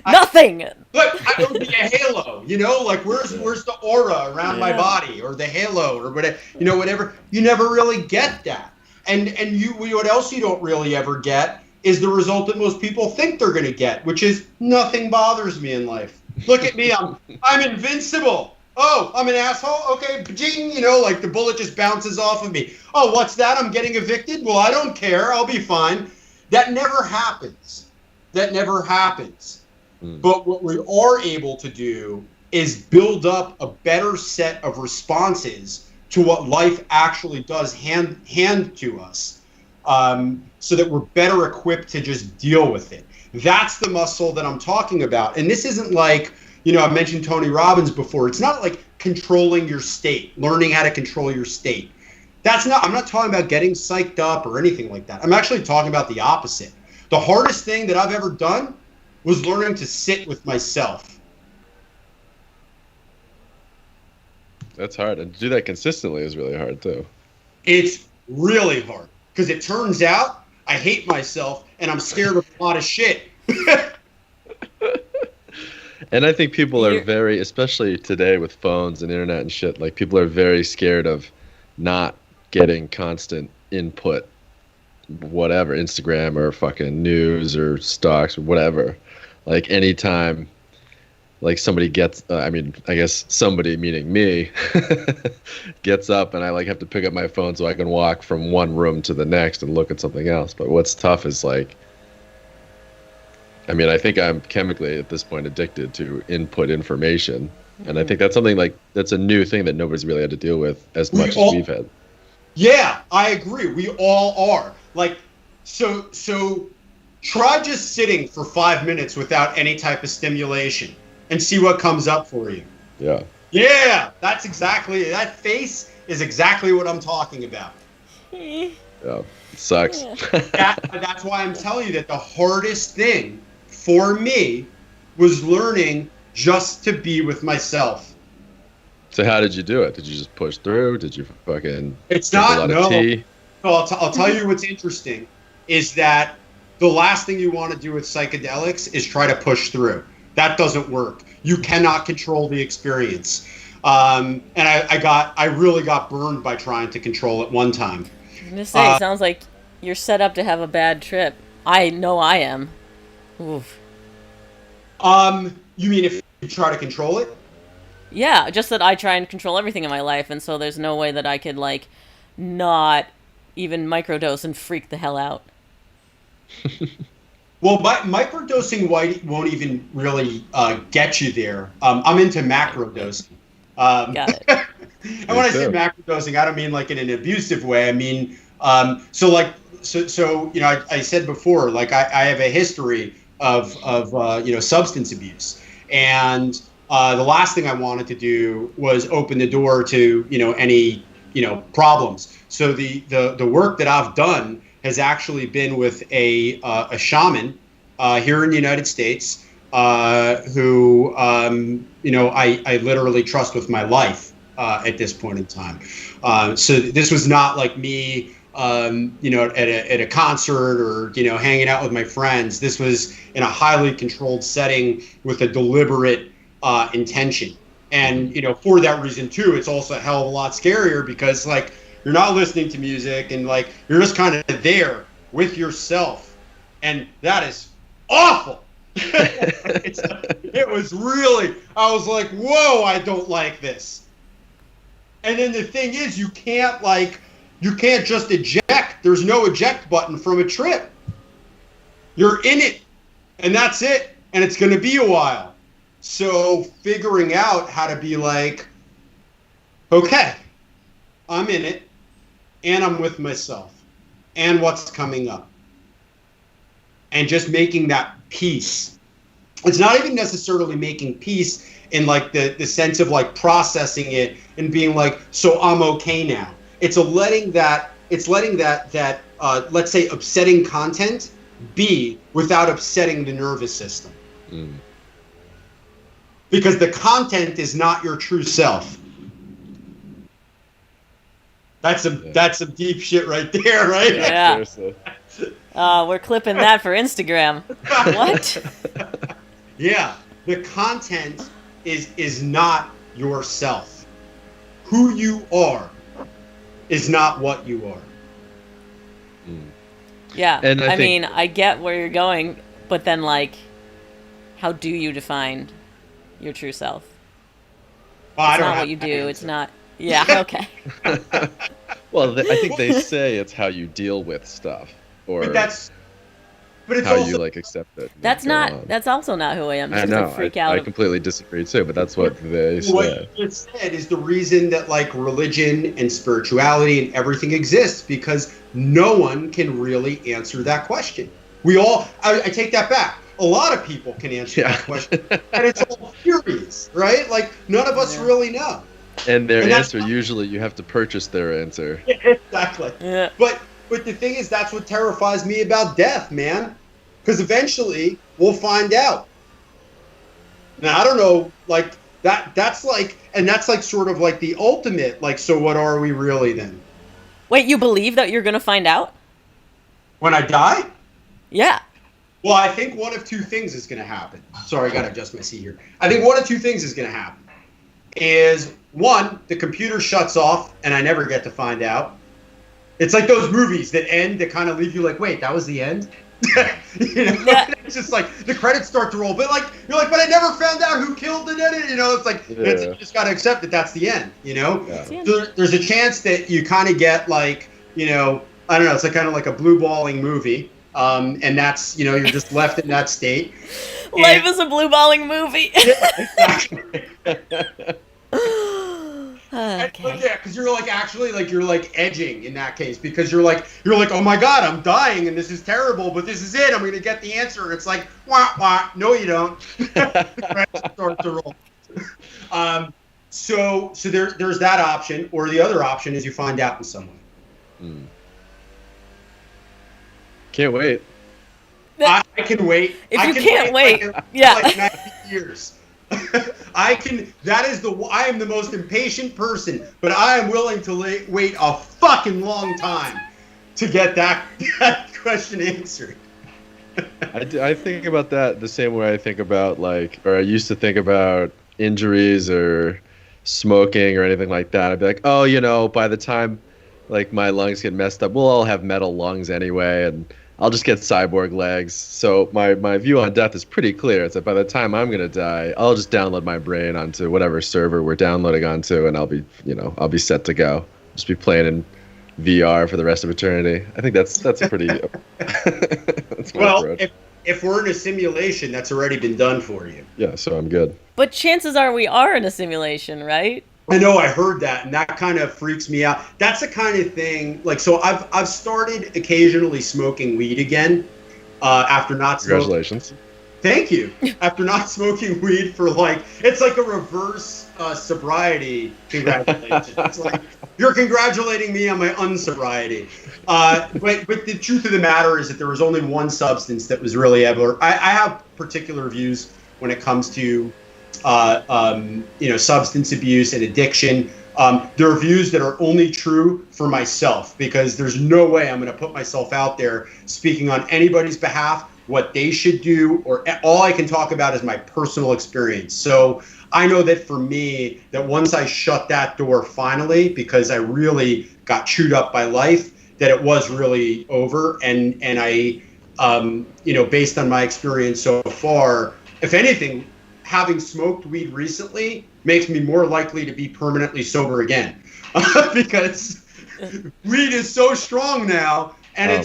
Nothing. But it would be a halo, like where's the aura around my body, or the halo, or whatever, whatever. You never really get that. And what else you don't really ever get is the result that most people think they're going to get, which is nothing bothers me in life. Look at me, I'm invincible. Oh, I'm an asshole? Okay, ding, like the bullet just bounces off of me. Oh, what's that? I'm getting evicted? Well, I don't care. I'll be fine. That never happens. But what we are able to do is build up a better set of responses to what life actually does hand to us, so that we're better equipped to just deal with it. That's the muscle that I'm talking about. And this isn't like, I mentioned Tony Robbins before. It's not like controlling your state, learning how to control your state. I'm not talking about getting psyched up or anything like that. I'm actually talking about the opposite. The hardest thing that I've ever done was learning to sit with myself. That's hard. And to do that consistently is really hard too. It's really hard because it turns out I hate myself and I'm scared of a lot of shit. And I think people are very, especially today with phones and internet and shit, like people are very scared of not getting constant input, whatever, Instagram or fucking news or stocks or whatever. Like anytime like somebody gets, I guess somebody meaning me, gets up and I like have to pick up my phone so I can walk from one room to the next and look at something else. But what's tough is like, I think I'm chemically at this point addicted to input information. And I think that's something like, that's a new thing that nobody's really had to deal with as much as we've had. Yeah, I agree. We all are. Like, so try just sitting for 5 minutes without any type of stimulation and see what comes up for you. Yeah. Yeah, that face is exactly what I'm talking about. Yeah, it sucks. That's why I'm telling you that the hardest thing for me was learning just to be with myself. So how did you do it? Did you just push through? Did you fucking It's drink not, a lot no. of tea? Well, I'll tell you what's interesting is that the last thing you want to do with psychedelics is try to push through. That doesn't work. You cannot control the experience. And I really got burned by trying to control it one time. I'm gonna say, it sounds like you're set up to have a bad trip. I know I am. Oof. You mean if you try to control it? Yeah, just that I try and control everything in my life, and so there's no way that I could, like, not even microdose and freak the hell out. Well, microdosing won't even really get you there. I'm into macrodosing. Got it. And when I say macrodosing, I don't mean like in an abusive way. I mean, so I said before, like I have a history of substance abuse, and the last thing I wanted to do was open the door to any problems. So the work that I've done has actually been with a shaman here in the United States who I literally trust with my life at this point in time. So this was not like me at a concert or hanging out with my friends. This was in a highly controlled setting with a deliberate intention. And for that reason too, it's also a hell of a lot scarier because like you're not listening to music and like you're just kind of there with yourself, and that is awful. It was really, I was like, whoa, I don't like this. And then the thing is, you can't just eject. There's no eject button from a trip. You're in it, and that's it, and it's going to be a while. So figuring out how to be like, okay, I'm in it, and I'm with myself, and what's coming up. And just making that peace. It's not even necessarily making peace in like the sense of like processing it and being like, so I'm okay now. it's letting that let's say upsetting content be without upsetting the nervous system. Because the content is not your true self. That's some deep shit right there, right? Yeah. We're clipping that for Instagram. What? Yeah. The content is not yourself. Who you are is not what you are. Yeah. And I mean, I get where you're going, but then, like, how do you define your true self? Well, it's not what you do. It's not. Yeah. Okay. Well, I think they say it's how you deal with stuff, or but it's how also, you like accept it. That's not. That's also not who I am. I know. I out. completely disagree too, but that's what they say. What you just said is the reason that like religion and spirituality and everything exists, because no one can really answer that question. I take that back. A lot of people can answer that question, and it's all theories, right? Like none of us really know. And their answer, usually you have to purchase their answer. Exactly. Yeah. But the thing is, that's what terrifies me about death, man. Because eventually we'll find out. Now, I don't know, like that's like sort of like the ultimate, like, so what are we really then? Wait, you believe that you're going to find out? When I die? Yeah. Well, I think one of two things is going to happen. Sorry, I got to adjust my seat here. I think one of two things is going to happen. Is one, the computer shuts off and I never get to find out. It's like those movies that end that kind of leave you like, wait, that was the end? It's just like the credits start to roll, but like you're like, but I never found out who killed the edit. It's like you just got to accept that that's the end. So there's a chance that you kind of get like, I don't know, it's like kind of like a blue balling movie. And that's, you're just left in that state. Life is a blue balling movie. Exactly. Okay. Yeah, because you're like actually like you're like edging in that case, because you're like, oh my god, I'm dying and this is terrible, but this is it. I'm gonna get the answer. And it's like, wah wah. No, you don't. Start to roll. So there's that option, or the other option is you find out in some way. Can't wait. I can wait. If you can't wait, yeah. Like 90 years. I am the most impatient person, but I am willing to wait a fucking long time to get that question answered. I think about that the same way I think about or I used to think about injuries or smoking or anything like that. I'd be like, oh, by the time like my lungs get messed up, we'll all have metal lungs anyway, and I'll just get cyborg legs. So my view on death is pretty clear. It's that by the time I'm gonna die, I'll just download my brain onto whatever server we're downloading onto, and I'll be set to go. Just be playing in VR for the rest of eternity. I think that's a pretty. That's well, approach. if we're in a simulation, that's already been done for you. Yeah, so I'm good. But chances are we are in a simulation, right? I know, I heard that, and that kind of freaks me out. That's the kind of thing, like, so I've started occasionally smoking weed again after not smoking. Congratulations. Thank you. After not smoking weed for it's like a reverse sobriety congratulations. It's like, you're congratulating me on my unsobriety. But the truth of the matter is that there was only one substance that was really ever. I have particular views when it comes to substance abuse and addiction. There are views that are only true for myself, because there's no way I'm going to put myself out there speaking on anybody's behalf, what they should do, or all I can talk about is my personal experience. So I know that for me, that once I shut that door finally, because I really got chewed up by life, that it was really over. And I, based on my experience so far, if anything, having smoked weed recently makes me more likely to be permanently sober again, because weed is so strong now, and and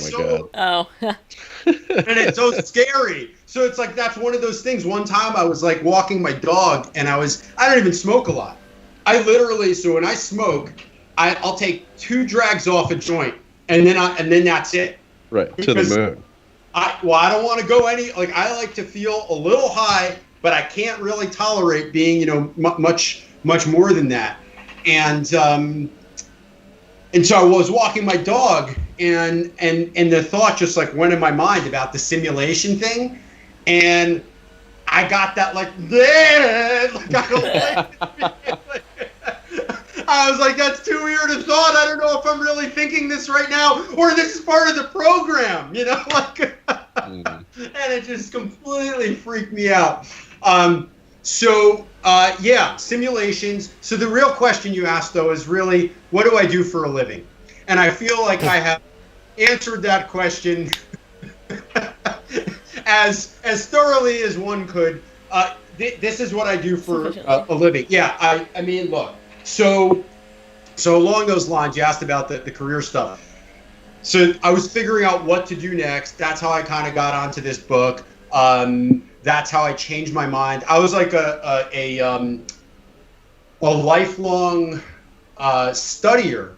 it's so scary. So it's like, that's one of those things. One time I was like walking my dog, and I don't even smoke a lot. I literally, so when I smoke, I'll take 2 drags off a joint, and then that's it. Right, to the moon. I don't want to go I like to feel a little high, but I can't really tolerate being, much more than that. And And so I was walking my dog, and the thought just like went in my mind about the simulation thing, and I got that like, I was like, that's too weird a thought. I don't know if I'm really thinking this right now, or this is part of the program, like, and it just completely freaked me out. Yeah, simulations. So the real question you asked, though, is really, what do I do for a living? And I feel like I have answered that question as thoroughly as one could. This is what I do for a living. Yeah, I mean, look. So along those lines, you asked about the career stuff. So I was figuring out what to do next. That's how I kind of got onto this book. That's how I changed my mind. I was like a lifelong studier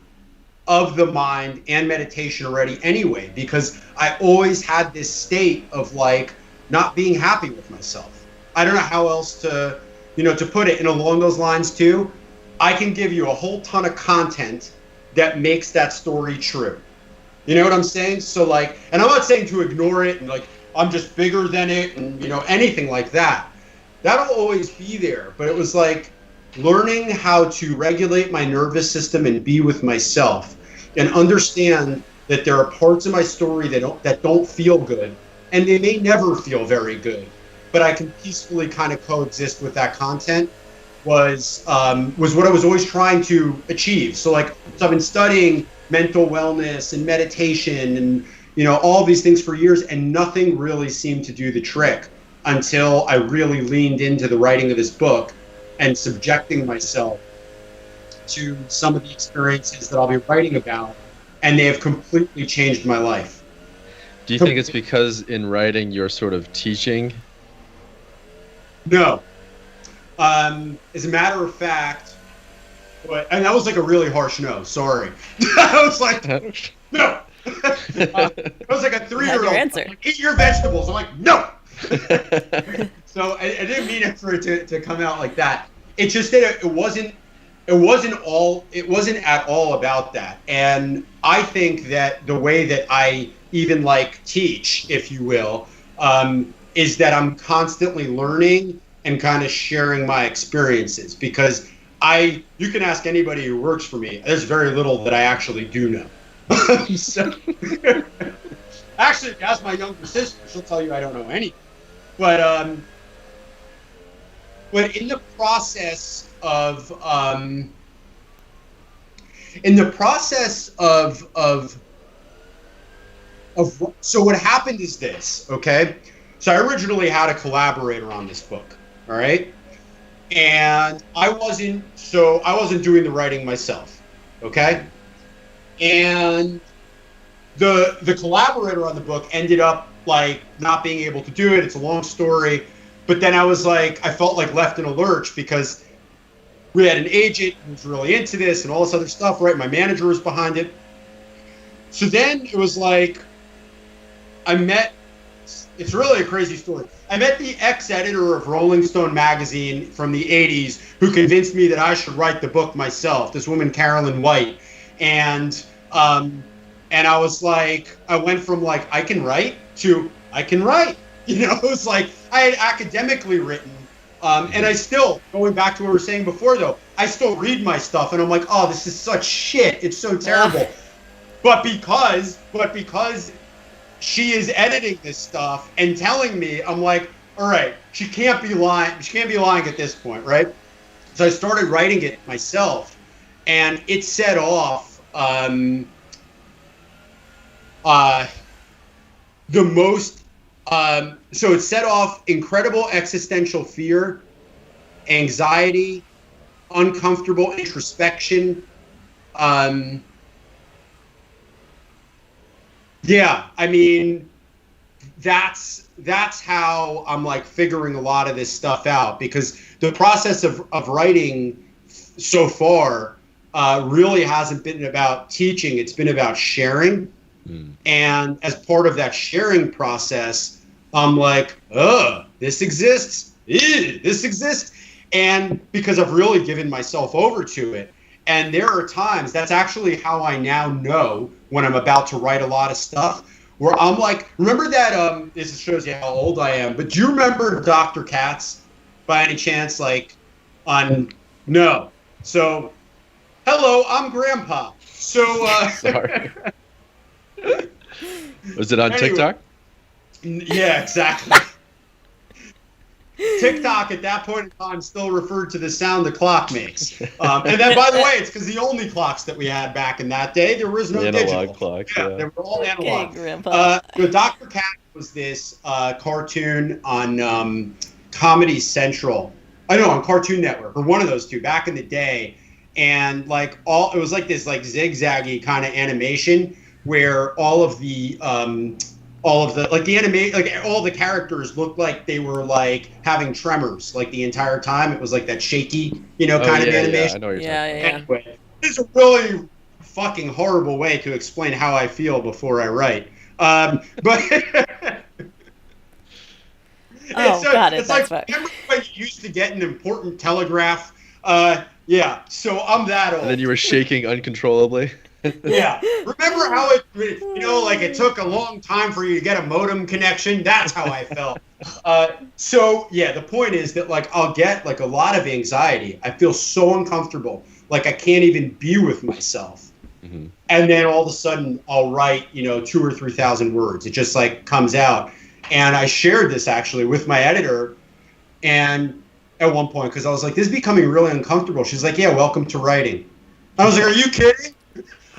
of the mind and meditation already anyway, because I always had this state of like not being happy with myself. I don't know how else to put it. And along those lines too, I can give you a whole ton of content that makes that story true. You know what I'm saying? So like, and I'm not saying to ignore it and like, I'm just bigger than it and, anything like that. That'll always be there. But it was like learning how to regulate my nervous system and be with myself and understand that there are parts of my story that don't feel good, and they may never feel very good, but I can peacefully kind of coexist with that content was what I was always trying to achieve. So like, so I've been studying mental wellness and meditation and all these things for years, and nothing really seemed to do the trick until I really leaned into the writing of this book and subjecting myself to some of the experiences that I'll be writing about, and they have completely changed my life. Do you think it's because in writing you're sort of teaching? No. As a matter of fact, and that was like a really harsh no, sorry. I was like, no. I was like a 3-year-old. Like, eat your vegetables. I'm like, no. So I didn't mean it for it to come out like that. It's just that it wasn't at all about that. And I think that the way that I even like teach, if you will, is that I'm constantly learning and kind of sharing my experiences, because you can ask anybody who works for me, there's very little that I actually do know. So, actually, if you ask my younger sister, she'll tell you I don't know anything. But in the process of so what happened is this, okay? So I originally had a collaborator on this book, all right? And I wasn't doing the writing myself, okay? And the collaborator on the book ended up like not being able to do it. It's a long story, but then I felt like left in a lurch because we had an agent who was really into this and all this other stuff, right? My manager was behind it. So then it was like, it's really a crazy story. I met the ex-editor of Rolling Stone magazine from the 80s who convinced me that I should write the book myself, this woman, Carolyn White. And I was like, I went from like, I can write to I can write. It was like I had academically written. And I still, going back to what we were saying before though, I still read my stuff and I'm like, oh, this is such shit. It's so terrible. But because she is editing this stuff and telling me, I'm like, all right, she can't be lying. She can't be lying at this point, right? So I started writing it myself, and it set off the most. So it set off incredible existential fear, anxiety, uncomfortable introspection. Yeah, I mean, that's how I'm like figuring a lot of this stuff out, because the process of writing so far really hasn't been about teaching. It's been about sharing. And as part of that sharing process, I'm like, this exists. This exists. And because I've really given myself over to it. And there are times, that's actually how I now know when I'm about to write a lot of stuff, where I'm like, remember that, this shows you how old I am, but do you remember Dr. Katz by any chance? Like, no. So, hello, I'm Grandpa. So, Sorry. Was it on TikTok? Yeah, exactly. TikTok at that point in time still referred to the sound the clock makes. And then, by the way, it's because the only clocks that we had back in that day, there was no analog digital. clocks. Yeah, they were all analog. Okay, Grandpa. Dr. Cat was this cartoon on Comedy Central. I know, on Cartoon Network, or one of those two, back in the day. And like it was like this like zigzaggy kind of animation where all of the like the anime, like all the characters looked like they were like having tremors like the entire time. It was like that shaky, kind of animation. Yeah, I know what you're talking about. Anyway, it's a really fucking horrible way to explain how I feel before I write. But it's like, remember when you used to get an important telegraph? Yeah, so I'm that old. And then you were shaking uncontrollably. Yeah. Remember how it took a long time for you to get a modem connection? That's how I felt. So, yeah, the point is that, like, I'll get, like, a lot of anxiety. I feel so uncomfortable. Like, I can't even be with myself. Mm-hmm. And then all of a sudden, I'll write, 2,000 or 3,000 words. It just, like, comes out. And I shared this, actually, with my editor. And at one point, because I was like, this is becoming really uncomfortable. She's like, yeah, welcome to writing. I was like, are you kidding?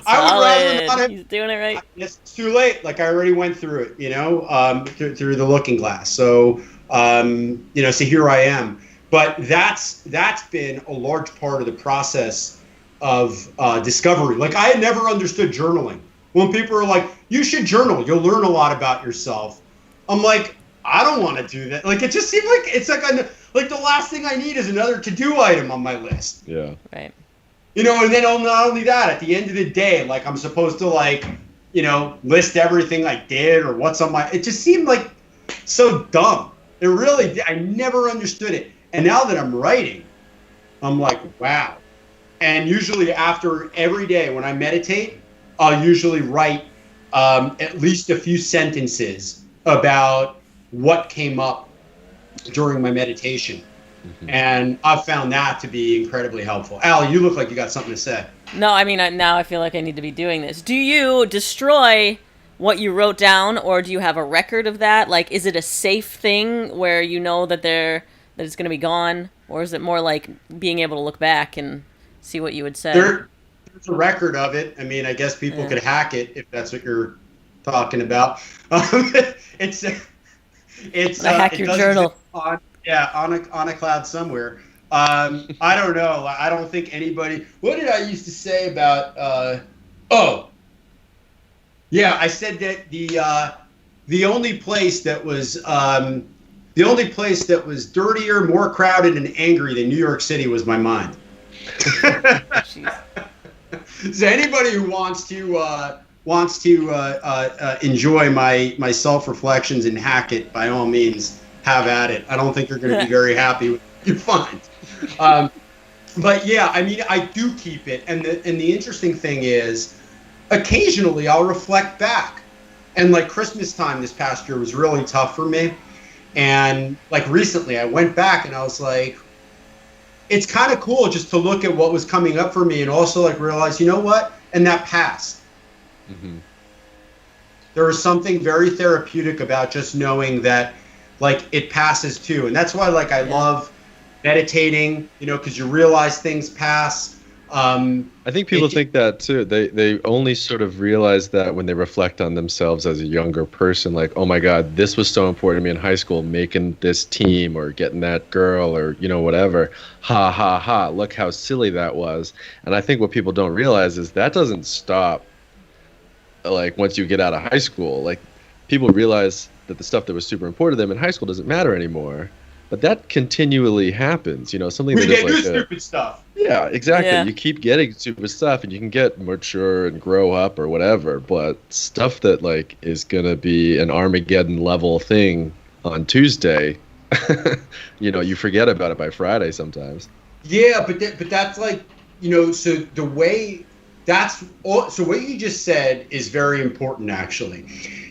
I would rather not have. He's doing it right. It's too late. Like, I already went through it, through the looking glass. So, so here I am. But that's been a large part of the process of discovery. Like, I had never understood journaling. When people are like, you should journal, you'll learn a lot about yourself. I'm like, I don't want to do that. Like, it just seemed like it's like the last thing I need is another to-do item on my list. Yeah. Right. And then not only that, at the end of the day, like, I'm supposed to, like, list everything I did or what's on my, it just seemed like so dumb. It really, I never understood it. And now that I'm writing, I'm like, wow. And usually after every day when I meditate, I'll usually write at least a few sentences about what came up during my meditation. Mm-hmm. And I've found that to be incredibly helpful. Al, you look like you got something to say. No, I mean, now I feel like I need to be doing this. Do you destroy what you wrote down, or do you have a record of that? Like, is it a safe thing where you know that it's going to be gone? Or is it more like being able to look back and see what you would say? There's a record of it. I mean, I guess people could hack it if that's what you're talking about. It's hack your journal. On a cloud somewhere. I don't know. I don't think anybody. What did I used to say about? I said that the only place that was dirtier, more crowded, and angry than New York City was my mind. So anybody who wants to enjoy my self-reflections and hack it, by all means, have at it. I don't think you're going to be very happy with what you find. But yeah, I mean, I do keep it. And the interesting thing is, occasionally I'll reflect back. And like Christmas time this past year was really tough for me. And like recently I went back and I was like, it's kind of cool just to look at what was coming up for me and also like realize, you know what? And that passed. Mm-hmm. There was something very therapeutic about just knowing that like it passes too. And that's why like I love meditating, because you realize things pass. I think people think that too. They only sort of realize that when they reflect on themselves as a younger person, like, oh my God, this was so important to me in high school, making this team or getting that girl or, whatever. Ha, ha, ha. Look how silly that was. And I think what people don't realize is that doesn't stop, like, once you get out of high school. Like, people realize that the stuff that was super important to them in high school doesn't matter anymore. But that continually happens, something we that get is like stupid stuff. Yeah, exactly. Yeah. You keep getting stupid stuff and you can get mature and grow up or whatever, but stuff that like is going to be an Armageddon level thing on Tuesday, you forget about it by Friday sometimes. Yeah, but that's like so the way so what you just said is very important, actually.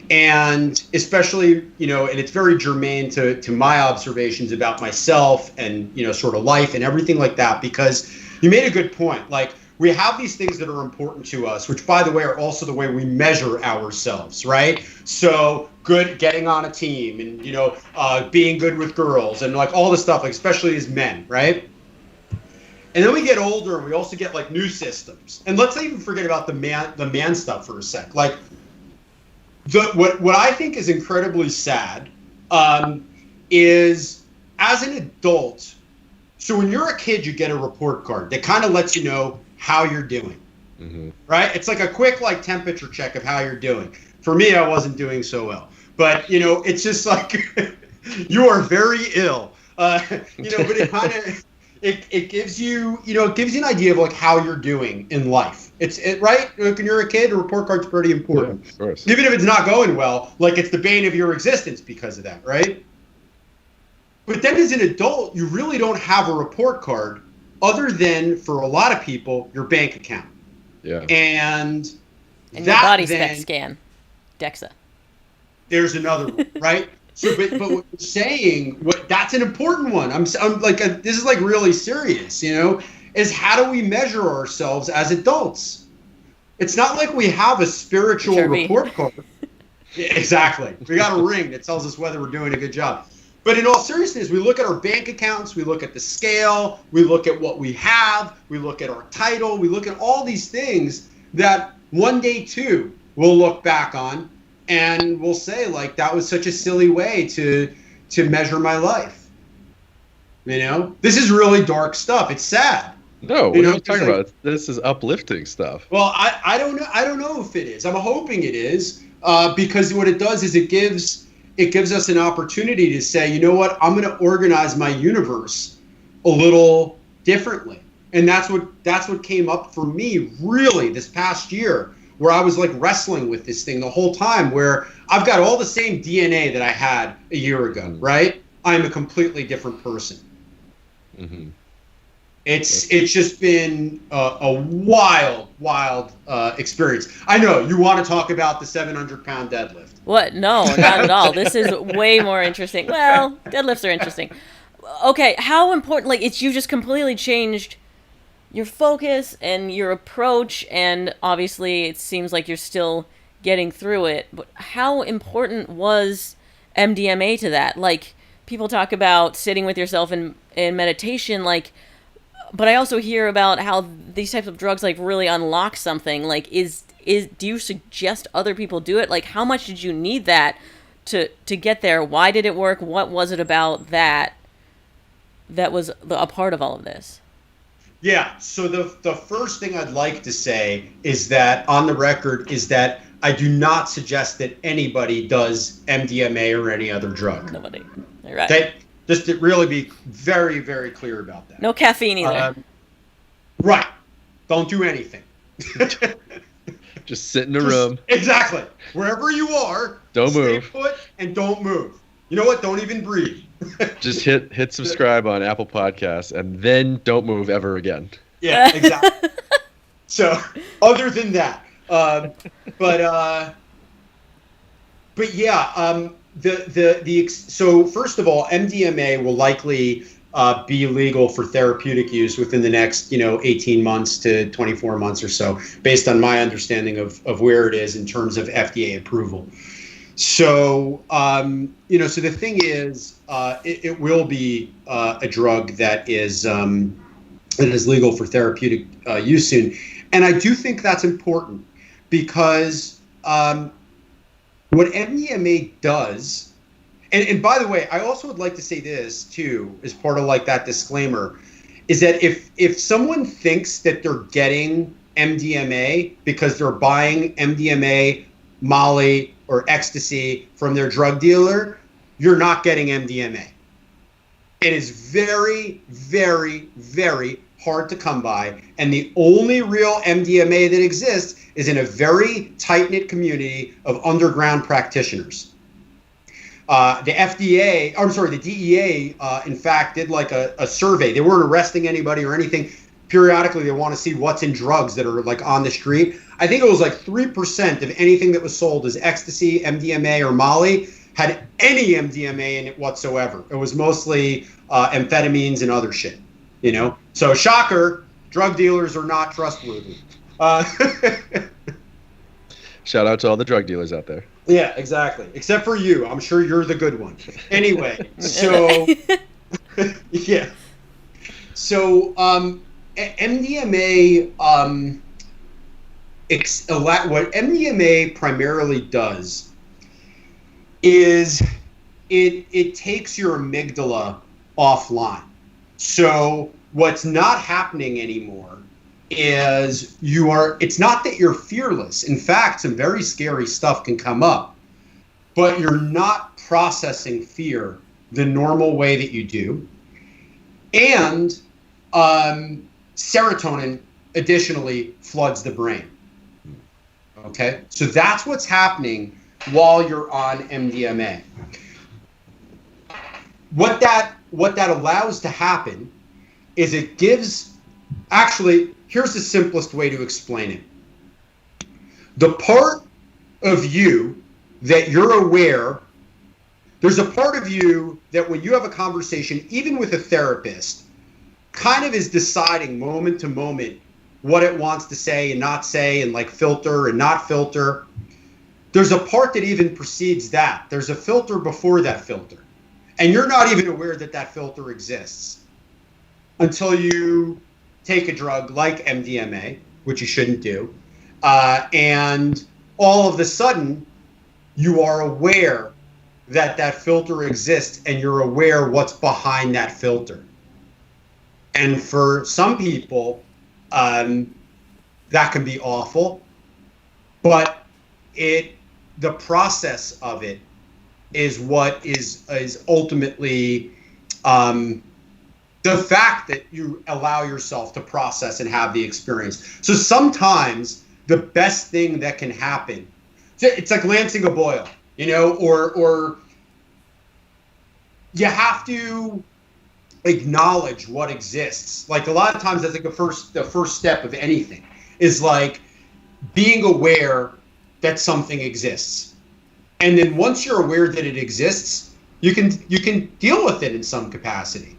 And especially, and it's very germane to my observations about myself and, sort of life and everything like that, because you made a good point. Like, we have these things that are important to us, which, by the way, are also the way we measure ourselves, right? So getting on a team and, being good with girls and like all this stuff, like especially as men, right? And then we get older and we also get like new systems. And let's not even forget about the man stuff for a sec. Like, what I think is incredibly sad is, as an adult, so when you're a kid, you get a report card that kind of lets you know how you're doing, right? It's like a quick like temperature check of how you're doing. For me, I wasn't doing so well, but it's just like you are very ill, but it kind of it gives you an idea of like how you're doing in life. Right? When you're a kid, a report card's pretty important. Yeah, of course. Even if it's not going well, like it's the bane of your existence because of that, right? But then as an adult, you really don't have a report card other than, for a lot of people, your bank account. Yeah. And your body spec scan, DEXA. There's another one, right? So, but what you're saying, that's an important one. I'm like, this is like really serious, is how do we measure ourselves as adults? It's not like we have a spiritual report card. Yeah, exactly. We got a ring that tells us whether we're doing a good job. But in all seriousness, we look at our bank accounts, we look at the scale, we look at what we have, we look at our title, we look at all these things that one day too we'll look back on and we'll say, like, that was such a silly way to measure my life. This is really dark stuff. It's sad. No, what are you talking about? This is uplifting stuff. Well, I don't know. I don't know if it is. I'm hoping it is, because what it does is it gives us an opportunity to say, you know what, I'm going to organize my universe a little differently. And that's what came up for me really this past year, where I was like wrestling with this thing the whole time, where I've got all the same DNA that I had a year ago, right? I'm a completely different person. Mm-hmm. It's just been a wild experience. I know you want to talk about the 700-pound deadlift. What? No, not at all. This is way more interesting. Well, deadlifts are interesting. Okay, how important? Like, you just completely changed your focus and your approach, and obviously it seems like you're still getting through it. But how important was MDMA to that? Like, people talk about sitting with yourself in meditation, like. But I also hear about how these types of drugs like really unlock something. Like, do you suggest other people do it? Like, how much did you need that to get there? Why did it work? What was it about that was a part of all of this? Yeah. So the first thing I'd like to say is that on the record is that I do not suggest that anybody does MDMA or any other drug. Nobody. You're right. Just to really be very, very clear about that. No caffeine either. Right. Don't do anything. Just sit in a room. Exactly. Wherever you are, don't move. Stay put and don't move. You know what? Don't even breathe. Just hit subscribe on Apple Podcasts and then don't move ever again. Yeah, exactly. So, other than that, but yeah, so first of all, MDMA will likely be legal for therapeutic use within the next 18 months to 24 months or so, based on my understanding of where it is in terms of FDA approval. So so the thing is, it will be a drug that is legal for therapeutic use soon, and I do think that's important because what MDMA does, and by the way, I also would like to say this too, as part of like that disclaimer, is that if someone thinks that they're getting MDMA because they're buying MDMA, Molly, or ecstasy from their drug dealer, you're not getting MDMA. It is very, very, very hard to come by, and the only real MDMA that exists is in a very tight-knit community of underground practitioners. The DEA, in fact, did like a survey. They weren't arresting anybody or anything. periodically they want to see what's in drugs that are like on the street. I think it was like 3% of anything that was sold as ecstasy, MDMA, or Molly had any MDMA in it whatsoever. It was mostly amphetamines and other shit, you know? So shocker, drug dealers are not trustworthy. Shout out to all the drug dealers out there. Yeah, exactly. Except for you. I'm sure you're the good one. Anyway, so yeah. So MDMA, what MDMA primarily does is it takes your amygdala offline. So what's not happening anymore is it's not that you're fearless. In fact, some very scary stuff can come up, but you're not processing fear the normal way that you do. And serotonin additionally floods the brain. Okay, so that's what's happening while you're on MDMA. What that allows to happen is it gives, actually, here's the simplest way to explain it. The part of you that you're aware, there's a part of you that when you have a conversation, even with a therapist, kind of is deciding moment to moment what it wants to say and not say, and like filter and not filter. There's a part that even precedes that. There's a filter before that filter. And you're not even aware that that filter exists until you take a drug like MDMA, which you shouldn't do. And all of a sudden, you are aware that that filter exists and you're aware what's behind that filter. And for some people, that can be awful, but the process of it is what is ultimately the fact that you allow yourself to process and have the experience. So sometimes the best thing that can happen, it's like lancing a boil, you know, or you have to acknowledge what exists. Like a lot of times, that's like the first step of anything is like being aware that something exists. And then once you're aware that it exists, you can deal with it in some capacity.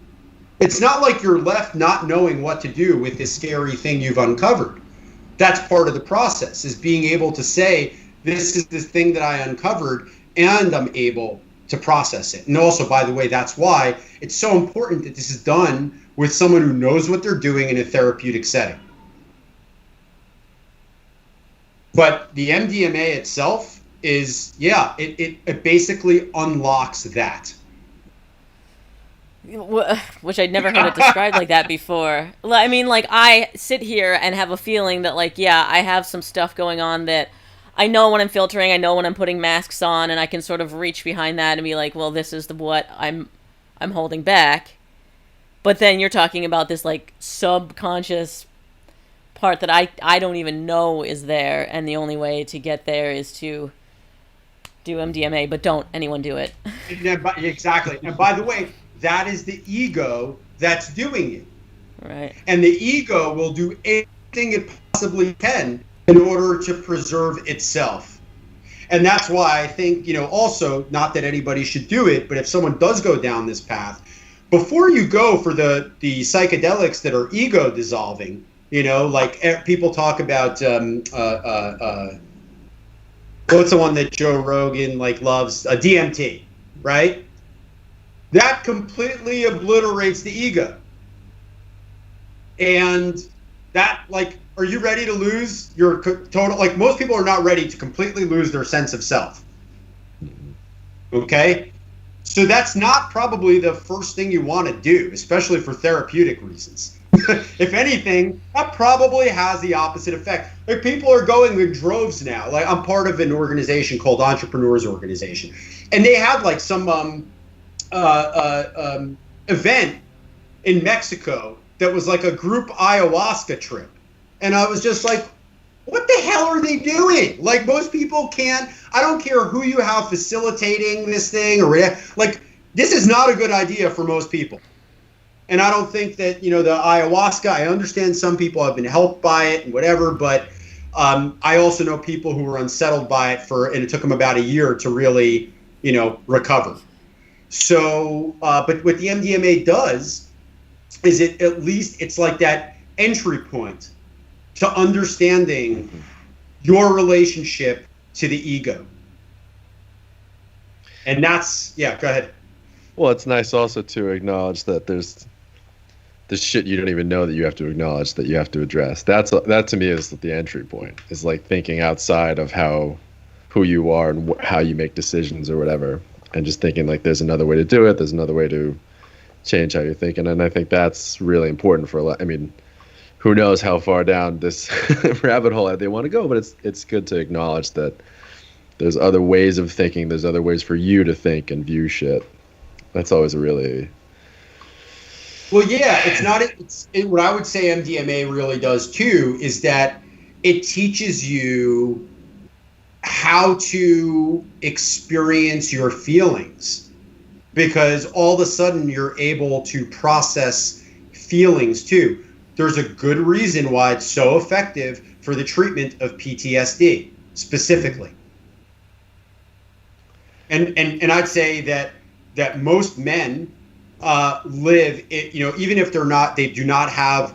It's not like you're left not knowing what to do with this scary thing you've uncovered. That's part of the process, is being able to say, this is this thing that I uncovered, and I'm able to process it. And also, by the way, that's why it's so important that this is done with someone who knows what they're doing in a therapeutic setting. But the MDMA itself is, yeah, it basically unlocks that. Which I'd never heard it described like that before. I mean, like, I sit here and have a feeling that, like, yeah, I have some stuff going on that I know when I'm filtering, I know when I'm putting masks on, and I can sort of reach behind that and be like, well, this is what I'm holding back. But then you're talking about this, like, subconscious part that I don't even know is there, and the only way to get there is to do MDMA, but don't anyone do it. Exactly. And by the way, that is the ego that's doing it. Right. And the ego will do anything it possibly can in order to preserve itself. And that's why I think, you know, also, not that anybody should do it, but if someone does go down this path, before you go for the psychedelics that are ego dissolving, you know, like people talk about, what's the one that Joe Rogan like loves? DMT, right? That completely obliterates the ego. And that, like, are you ready to lose your total? Like, most people are not ready to completely lose their sense of self. Okay? So that's not probably the first thing you want to do, especially for therapeutic reasons. If anything, that probably has the opposite effect. Like, people are going in droves now. Like, I'm part of an organization called Entrepreneurs Organization, and they had like some event in Mexico that was like a group ayahuasca trip, and I was just like, what the hell are they doing? Like, most people can't. I don't care who you have facilitating this thing, or like, this is not a good idea for most people. And I don't think that, the ayahuasca, I understand some people have been helped by it and whatever, but I also know people who were unsettled by it and it took them about a year to really, recover. So, but what the MDMA does is it's like that entry point to understanding your relationship to the ego. And that's, go ahead. Well, it's nice also to acknowledge that there's this shit you don't even know that you have to acknowledge, that you have to address. That to me is the entry point. Is like thinking outside of who you are and how you make decisions or whatever, and just thinking like there's another way to do it. There's another way to change how you're thinking, and I think that's really important for a lot. I mean, who knows how far down this rabbit hole they want to go, but it's good to acknowledge that there's other ways of thinking. There's other ways for you to think and view shit. That's always a really... Well, yeah, what I would say MDMA really does too is that it teaches you how to experience your feelings, because all of a sudden you're able to process feelings too. There's a good reason why it's so effective for the treatment of PTSD specifically. And I'd say that most men live, even if they do not have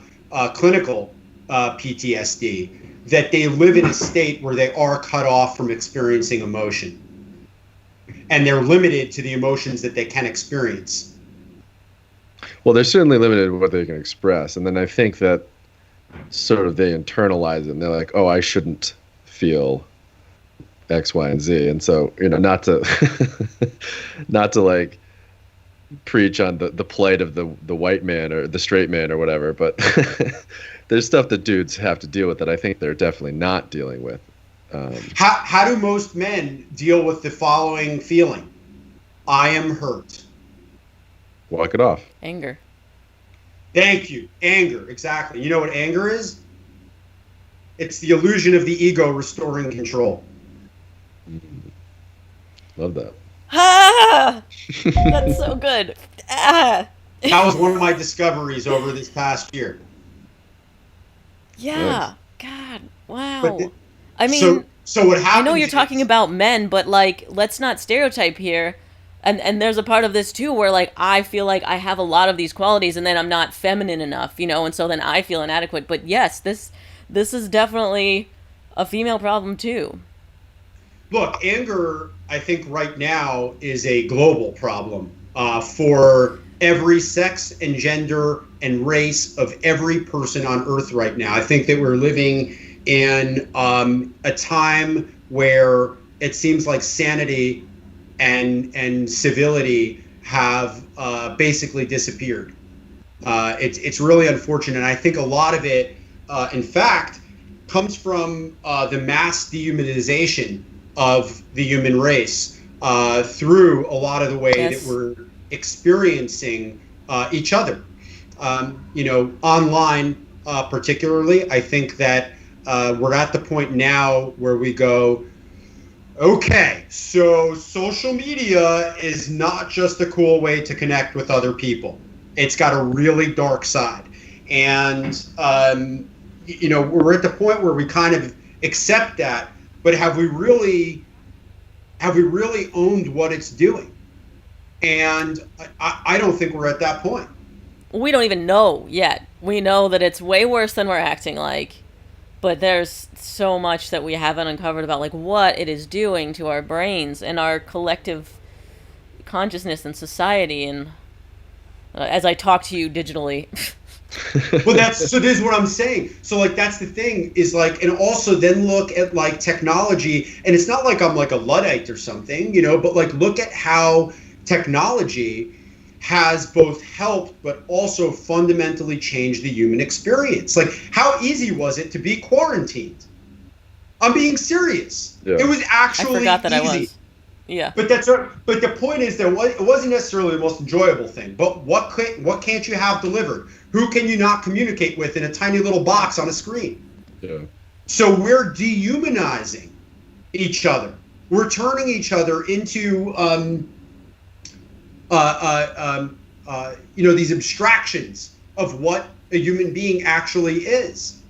clinical PTSD, that they live in a state where they are cut off from experiencing emotion, and they're limited to the emotions that they can experience. Well, they're certainly limited in what they can express, and then I think that sort of they internalize it, and they're like, "Oh, I shouldn't feel X, Y, and Z," and so not to like preach on the plight of the white man or the straight man or whatever, but there's stuff that dudes have to deal with that I think they're definitely not dealing with. How do most men deal with the following feeling? I am hurt. Walk it off. Anger. Thank you. Anger. Exactly. You know what anger is? It's the illusion of the ego restoring control. Love that. Ah! That's so good. Ah! That was one of my discoveries over this past year. Yeah. Nice. God. Wow. But I mean, so what happens? I know you're talking about men, but like, let's not stereotype here. And there's a part of this too where like I feel like I have a lot of these qualities, and then I'm not feminine enough, and so then I feel inadequate. But yes, this is definitely a female problem too. Look, anger, I think right now is a global problem for every sex and gender and race of every person on Earth right now. I think that we're living in a time where it seems like sanity and civility have basically disappeared. It's really unfortunate. And I think a lot of it, in fact, comes from the mass dehumanization of the human race through a lot of the way that we're experiencing each other. Online particularly, I think that we're at the point now where we go, okay, so social media is not just a cool way to connect with other people. It's got a really dark side. And, we're at the point where we kind of accept that, but have we really owned what it's doing? And I don't think we're at that point. We don't even know yet. We know that it's way worse than we're acting like. But there's so much that we haven't uncovered about like what it is doing to our brains and our collective consciousness and society. And as I talk to you digitally. Well, so this is what I'm saying. So like that's the thing is like, and also then look at like technology, and it's not like I'm like a Luddite or something, but like look at how technology has both helped but also fundamentally changed the human experience. Like, how easy was it to be quarantined? I'm being serious. Yeah. It was actually I forgot that easy. I was. Yeah. But the point is that it wasn't necessarily the most enjoyable thing. But what can't you have delivered? Who can you not communicate with in a tiny little box on a screen? Yeah. So we're dehumanizing each other. We're turning each other into these abstractions of what a human being actually is.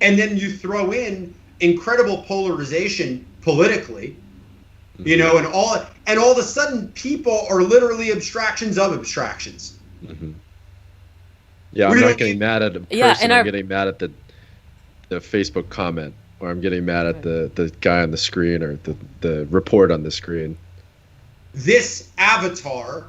And then you throw in incredible polarization politically, and all of a sudden people are literally abstractions of abstractions. Mm-hmm. Yeah, I'm not getting mad at a person. I'm getting mad at the Facebook comment, or I'm getting mad at the guy on the screen, or the report on the screen. This avatar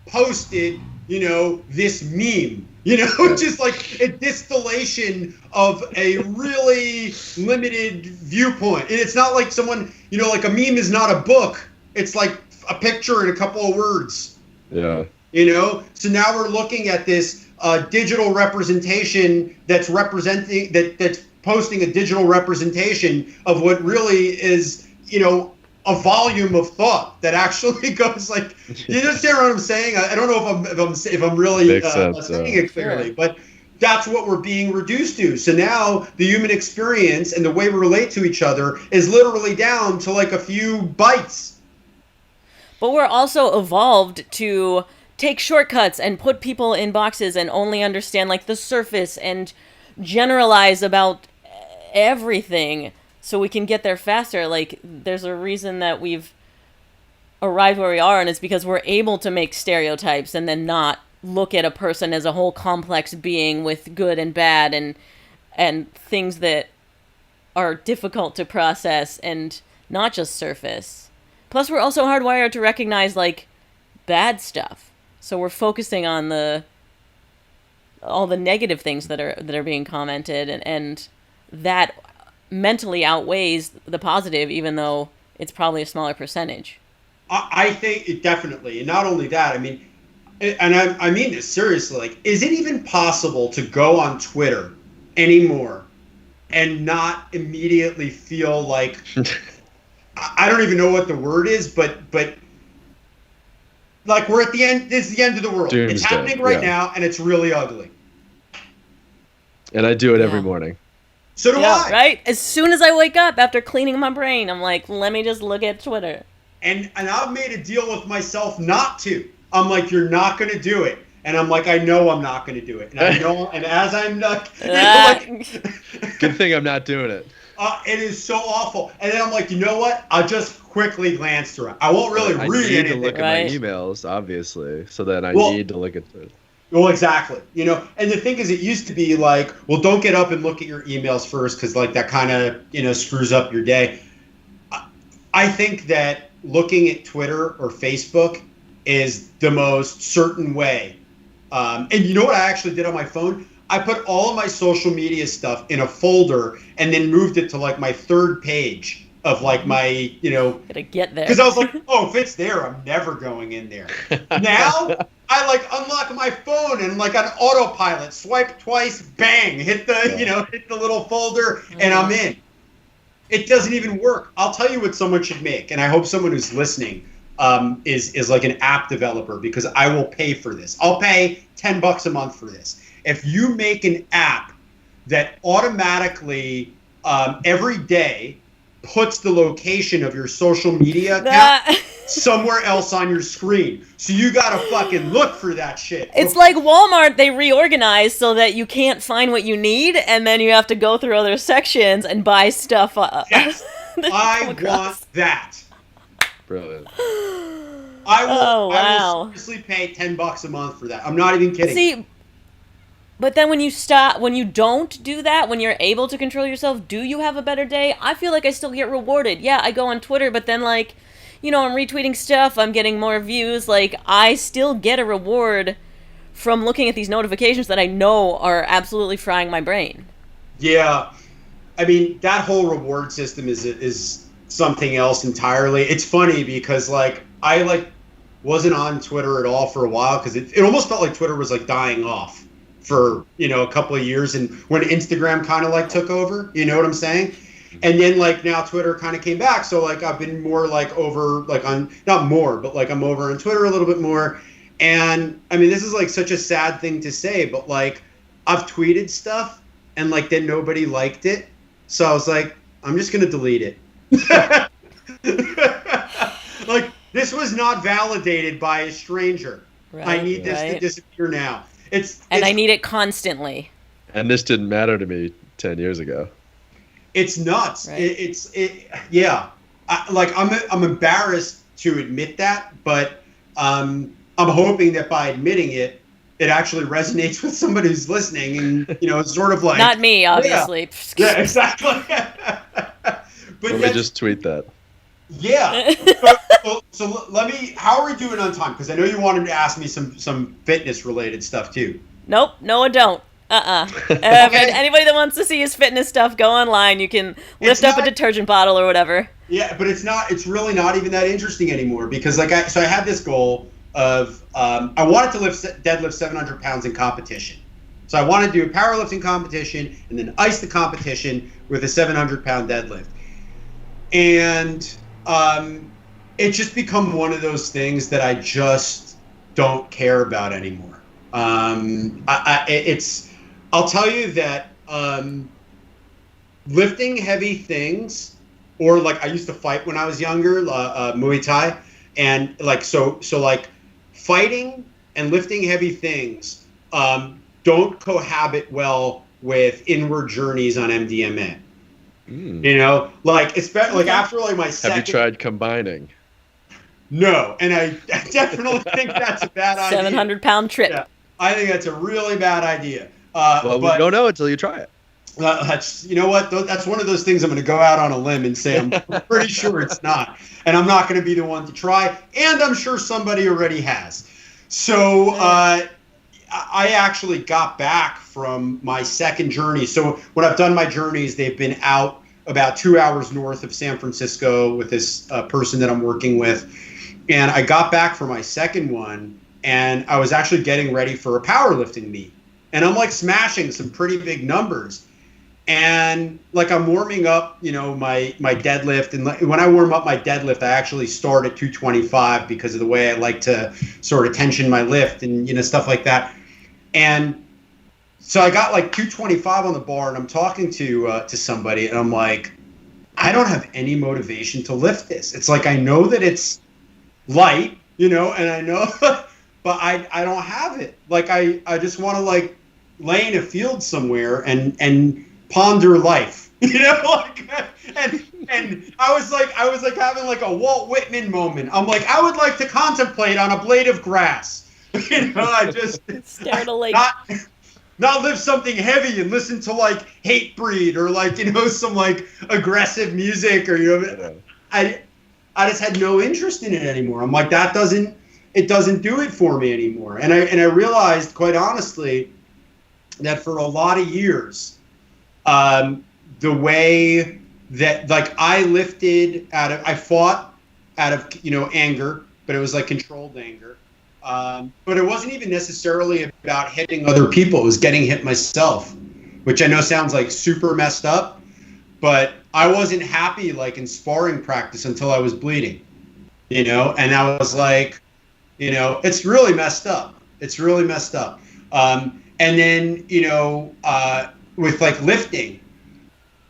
posted, this meme, just like a distillation of a really limited viewpoint. And it's not like someone, like a meme is not a book. It's like a picture and a couple of words. Yeah. So now we're looking at this digital representation that's that's posting a digital representation of what really is, a volume of thought that actually goes like, you understand what I'm saying? I don't know if I'm really saying it clearly, but that's what we're being reduced to. So now the human experience and the way we relate to each other is literally down to like a few bytes. But we're also evolved to take shortcuts and put people in boxes and only understand like the surface and generalize about everything so we can get there faster. Like, there's a reason that we've arrived where we are, and it's because we're able to make stereotypes and then not look at a person as a whole complex being with good and bad and things that are difficult to process and not just surface. Plus, we're also hardwired to recognize like bad stuff. So we're focusing on all the negative things that are being commented, and that mentally outweighs the positive, even though it's probably a smaller percentage. I think it definitely, and not only that, I mean, and I mean this seriously, like, is it even possible to go on Twitter anymore and not immediately feel like, I don't even know what the word is, but like we're at the end, this is the end of the world. Doomsday. It's happening right now, and it's really ugly. And I do it every morning. So do I. Right? As soon as I wake up after cleaning my brain, I'm like, let me just look at Twitter. And I've made a deal with myself not to. I'm like, you're not going to do it. And I'm like, I know I'm not going to do it. And I know, and as I'm not, good thing I'm not doing it. It is so awful. And then I'm like, you know what? I'll just quickly glance through it. I won't really read anything. I need to look at my emails, obviously. So then I need to look at it. Well, exactly. And the thing is, it used to be like, well, don't get up and look at your emails first, because like that kind of, screws up your day. I think that looking at Twitter or Facebook is the most certain way. And you know what I actually did on my phone? I put all of my social media stuff in a folder and then moved it to like my third page of like my, Gotta get there. Because I was like, oh, if it's there, I'm never going in there. Now I like unlock my phone and like on autopilot, swipe twice, bang, hit the hit the little folder, and I'm in. It doesn't even work. I'll tell you what someone should make, and I hope someone who's listening is like an app developer, because I will pay for this. I'll pay $10 a month for this. If you make an app that automatically every day puts the location of your social media account somewhere else on your screen. So you gotta fucking look for that shit. It's like Walmart, they reorganize so that you can't find what you need, and then you have to go through other sections and buy stuff. Yes. I want that. Brilliant. I will seriously pay $10 a month for that. I'm not even kidding. See, but then when you don't do that, when you're able to control yourself, do you have a better day? I feel like I still get rewarded. Yeah, I go on Twitter, but then like, I'm retweeting stuff, I'm getting more views. Like, I still get a reward from looking at these notifications that I know are absolutely frying my brain. Yeah. I mean, that whole reward system is something else entirely. It's funny because like, I wasn't on Twitter at all for a while, because it almost felt like Twitter was like dying off for a couple of years, and when Instagram kind of like took over, you know what I'm saying? And then like now Twitter kind of came back, so like I've been more like over like on, not more, but like I'm over on Twitter a little bit more. And I mean, this is like such a sad thing to say, but like I've tweeted stuff and like then nobody liked it, so I was like, I'm just gonna delete it. Like, this was not validated by a stranger. I need this to disappear now. I need it constantly. And this didn't matter to me 10 years ago. It's nuts. Right. Yeah. I'm embarrassed to admit that, but I'm hoping that by admitting it, it actually resonates with somebody who's listening, and it's sort of like not me, obviously. Yeah, exactly. But Let me just tweet that. Yeah. So let me. How are we doing on time? Because I know you wanted to ask me some fitness related stuff too. Nope. No, I don't. Okay. Anybody that wants to see his fitness stuff, go online. You can lift up a detergent bottle or whatever. Yeah, but it's really not even that interesting anymore, because I had this goal of I wanted to deadlift 700 pounds in competition. So I wanted to do a powerlifting competition and then ice the competition with a 700-pound deadlift. And it's just become one of those things that I just don't care about anymore. I'll tell you that lifting heavy things, or like I used to fight when I was younger, Muay Thai, and fighting and lifting heavy things don't cohabit well with inward journeys on MDMA. Especially after my second. Have you tried combining? No, and I definitely think that's a bad idea. 700-pound trip. Yeah, I think that's a really bad idea. Well, we don't know until you try it. That's that's one of those things I'm going to go out on a limb and say I'm pretty sure it's not, and I'm not going to be the one to try, and I'm sure somebody already has. So I actually got back from my second journey. So when I've done my journeys, they've been out about 2 hours north of San Francisco with this person that I'm working with, and I got back for my second one, and I was actually getting ready for a powerlifting meet. And I'm smashing some pretty big numbers. And I'm warming up, my deadlift. And when I warm up my deadlift, I actually start at 225 because of the way I like to sort of tension my lift and, stuff like that. And so I got 225 on the bar, and I'm talking to somebody, and I'm like, I don't have any motivation to lift this. It's I know that it's light, and I know, but I don't have it. I just want to lay in a field somewhere and ponder life, and I was having a Walt Whitman moment. I'm I would like to contemplate on a blade of grass, I just stare at a lake. Not lift something heavy and listen to Hatebreed or some aggressive music, or I just had no interest in it anymore. I'm that doesn't do it for me anymore. And I realized, quite honestly, that for a lot of years, the way that I lifted I fought out of anger, but it was controlled anger. But it wasn't even necessarily about hitting other people. It was getting hit myself, which I know sounds super messed up, but I wasn't happy in sparring practice until I was bleeding, and I was it's really messed up. It's really messed up. And then, with lifting,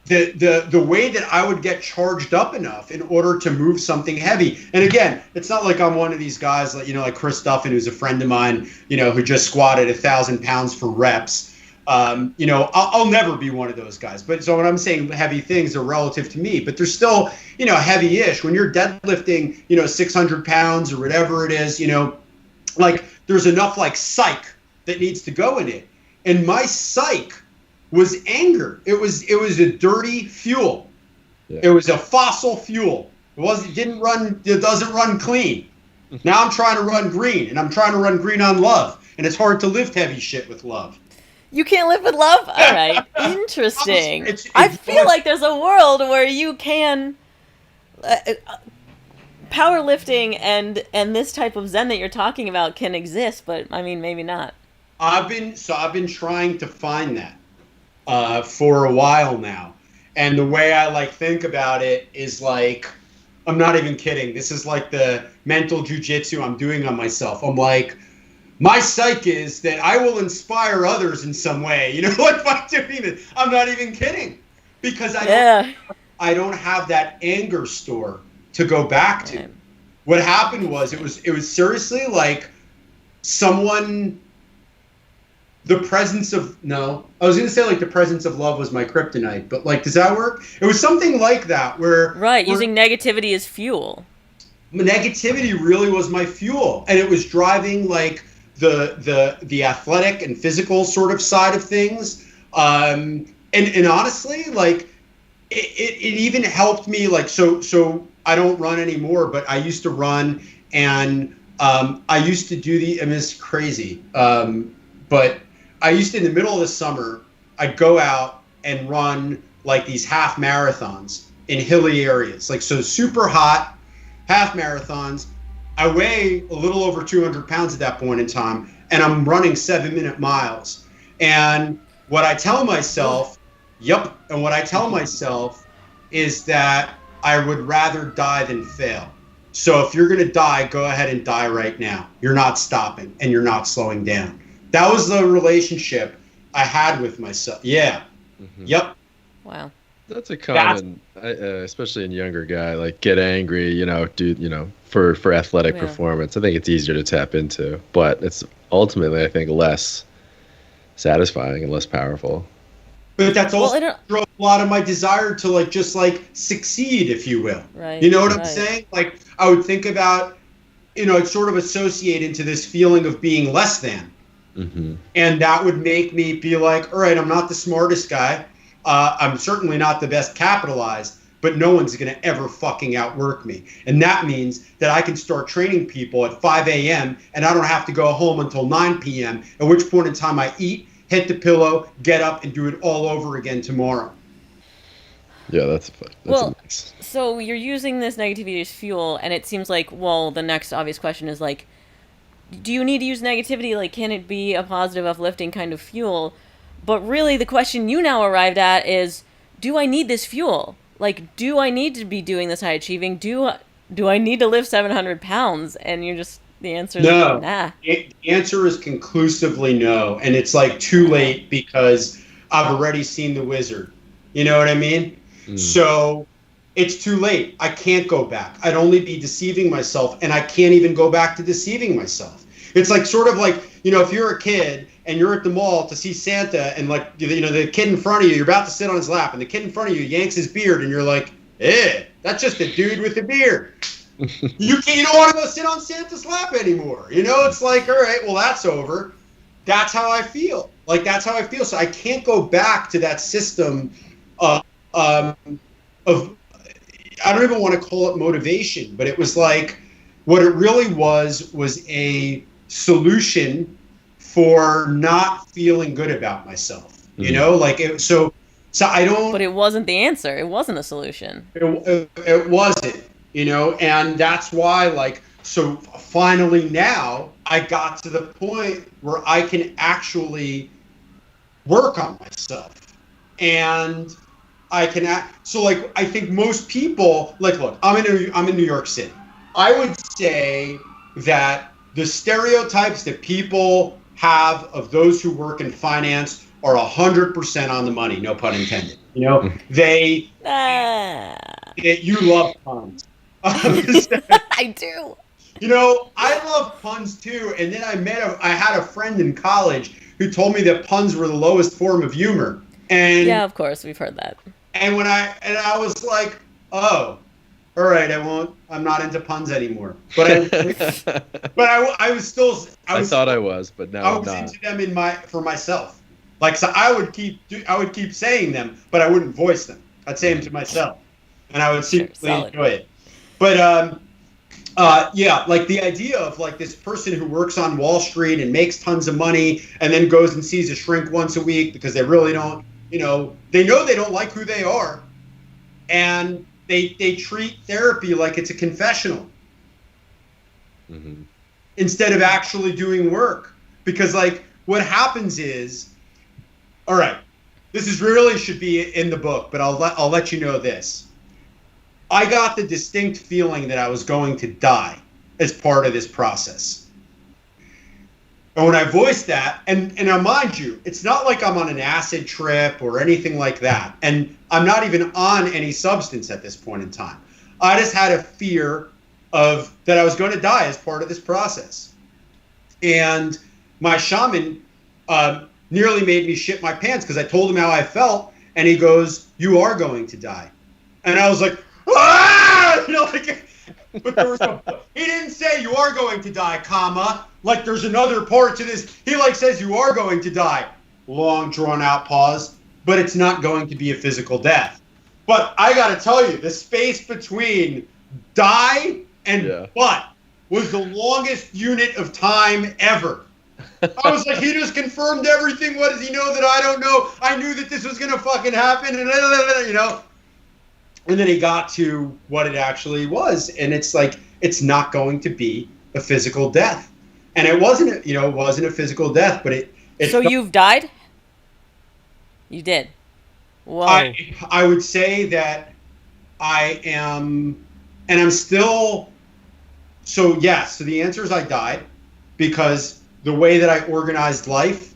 the way that I would get charged up enough in order to move something heavy. And again, it's not I'm one of these guys like Chris Duffin, who's a friend of mine, who just squatted 1,000 pounds for reps. I'll never be one of those guys. But so when I'm saying heavy things are relative to me, but they're still, heavy-ish. When you're deadlifting, 600 pounds or whatever it is, there's enough psych that needs to go in it. And my psych was anger. It was a dirty fuel. Yeah. It was a fossil fuel. It doesn't run clean. Now I'm trying to run green, and I'm trying to run green on love. And it's hard to lift heavy shit with love. You can't live with love? All right. Interesting. I feel like there's a world where you can powerlifting and this type of Zen that you're talking about can exist, but I mean, maybe not. I've been trying to find that for a while now, and the way I think about it is I'm not even kidding. This is the mental jujitsu I'm doing on myself. I'm my psyche is that I will inspire others in some way. By doing this, I'm not even kidding, because I don't have that anger store to go back to. Right. What happened was it was seriously someone, the presence of, no, I was going to say like the presence of love was my kryptonite, but like, does that work? It was something like that where. Right, using negativity as fuel. Negativity really was my fuel, and it was driving like the athletic and physical sort of side of things. And honestly, like it even helped me, like, so I don't run anymore, but I used to run, and I used to do I mean, it's crazy, but I used to, in the middle of the summer, I'd go out and run like these half marathons in hilly areas, like, so super hot half marathons. I weigh a little over 200 pounds at that point in time, and I'm running 7-minute miles. And what I tell myself, and what I tell myself is that I would rather die than fail. So if you're going to die, go ahead and die right now. You're not stopping, and you're not slowing down. That was the relationship I had with myself. Yeah. Mm-hmm. Yep. Wow. That's a common, especially in younger guy, like get angry, for athletic performance. I think it's easier to tap into, but it's ultimately, I think, less satisfying and less poureful. But that's also drove a lot of my desire to just succeed, if you will. Right. You know what I'm saying? Like, I would think about, it's sort of associated to this feeling of being less than. Mm-hmm. And that would make me be like, all right, I'm not the smartest guy. I'm certainly not the best capitalized, but no one's going to ever fucking outwork me. And that means that I can start training people at 5 a.m. and I don't have to go home until 9 p.m., at which point in time I eat, hit the pillow, get up, and do it all over again tomorrow. Yeah, that's nice. So you're using this negativity as fuel, and it seems like, the next obvious question is like, do you need to use negativity? Like, can it be a positive, uplifting kind of fuel? But really, the question you now arrived at is, do I need this fuel? Like, do I need to be doing this high achieving? Do I need to lift 700 pounds? And the answer is no. Nah. The answer is conclusively no. And it's like too late because I've already seen the wizard. You know what I mean? Mm. So it's too late. I can't go back. I'd only be deceiving myself, and I can't even go back to deceiving myself. It's like sort of like, if you're a kid and you're at the mall to see Santa, and the kid in front of you, you're about to sit on his lap, and the kid in front of you yanks his beard, and you're like, that's just a dude with a beard. You don't want to go sit on Santa's lap anymore. It's like, all right, well, that's over. That's how I feel. Like, that's how I feel. So I can't go back to that system of I don't even want to call it motivation, but it was like, what it really was a solution for not feeling good about myself. Mm-hmm. So I don't. But it wasn't the answer. It wasn't a solution. It wasn't, and that's why, so finally now I got to the point where I can actually work on myself, and I can act. So I think most people, look, I'm in New York City. I would say that the stereotypes that people have of those who work in finance are 100% on the money, no pun intended. You love puns. I do. I love puns too. And then I had a friend in college who told me that puns were the lowest form of humor. And yeah, of course, we've heard that. And I was like, oh, all right, I'm not into puns anymore. But I was still. I thought I was, but now I was into them for myself. So I would keep saying them, but I wouldn't voice them. I'd say them to myself, and I would secretly enjoy it. But the idea of this person who works on Wall Street and makes tons of money and then goes and sees a shrink once a week because they really don't, they know they don't like who they are, and they treat therapy like it's a confessional. Mm-hmm. Instead of actually doing work. Because what happens is, all right, this really should be in the book, but I'll let you know this. I got the distinct feeling that I was going to die as part of this process. And when I voiced that, and now mind you, it's not like I'm on an acid trip or anything like that. And I'm not even on any substance at this point in time. I just had a fear that I was going to die as part of this process. And my shaman nearly made me shit my pants because I told him how I felt, and he goes, "You are going to die." And I was like, "Ah!" You know, like, but there was he didn't say you are going to die, comma, like there's another part to this. He like says you are going to die. Long drawn out pause, but it's not going to be a physical death. But I got to tell you, the space between die and but was the longest unit of time ever. I was like, he just confirmed everything. What does he know that I don't know? I knew that this was going to fucking happen, and you know. And then he got to what it actually was, and it's like, it's not going to be a physical death. And it wasn't, you know, it wasn't a physical death, but it So you've died? You did. Whoa. I would say that I am, and I'm still, so yes, so the answer is I died, because the way that I organized life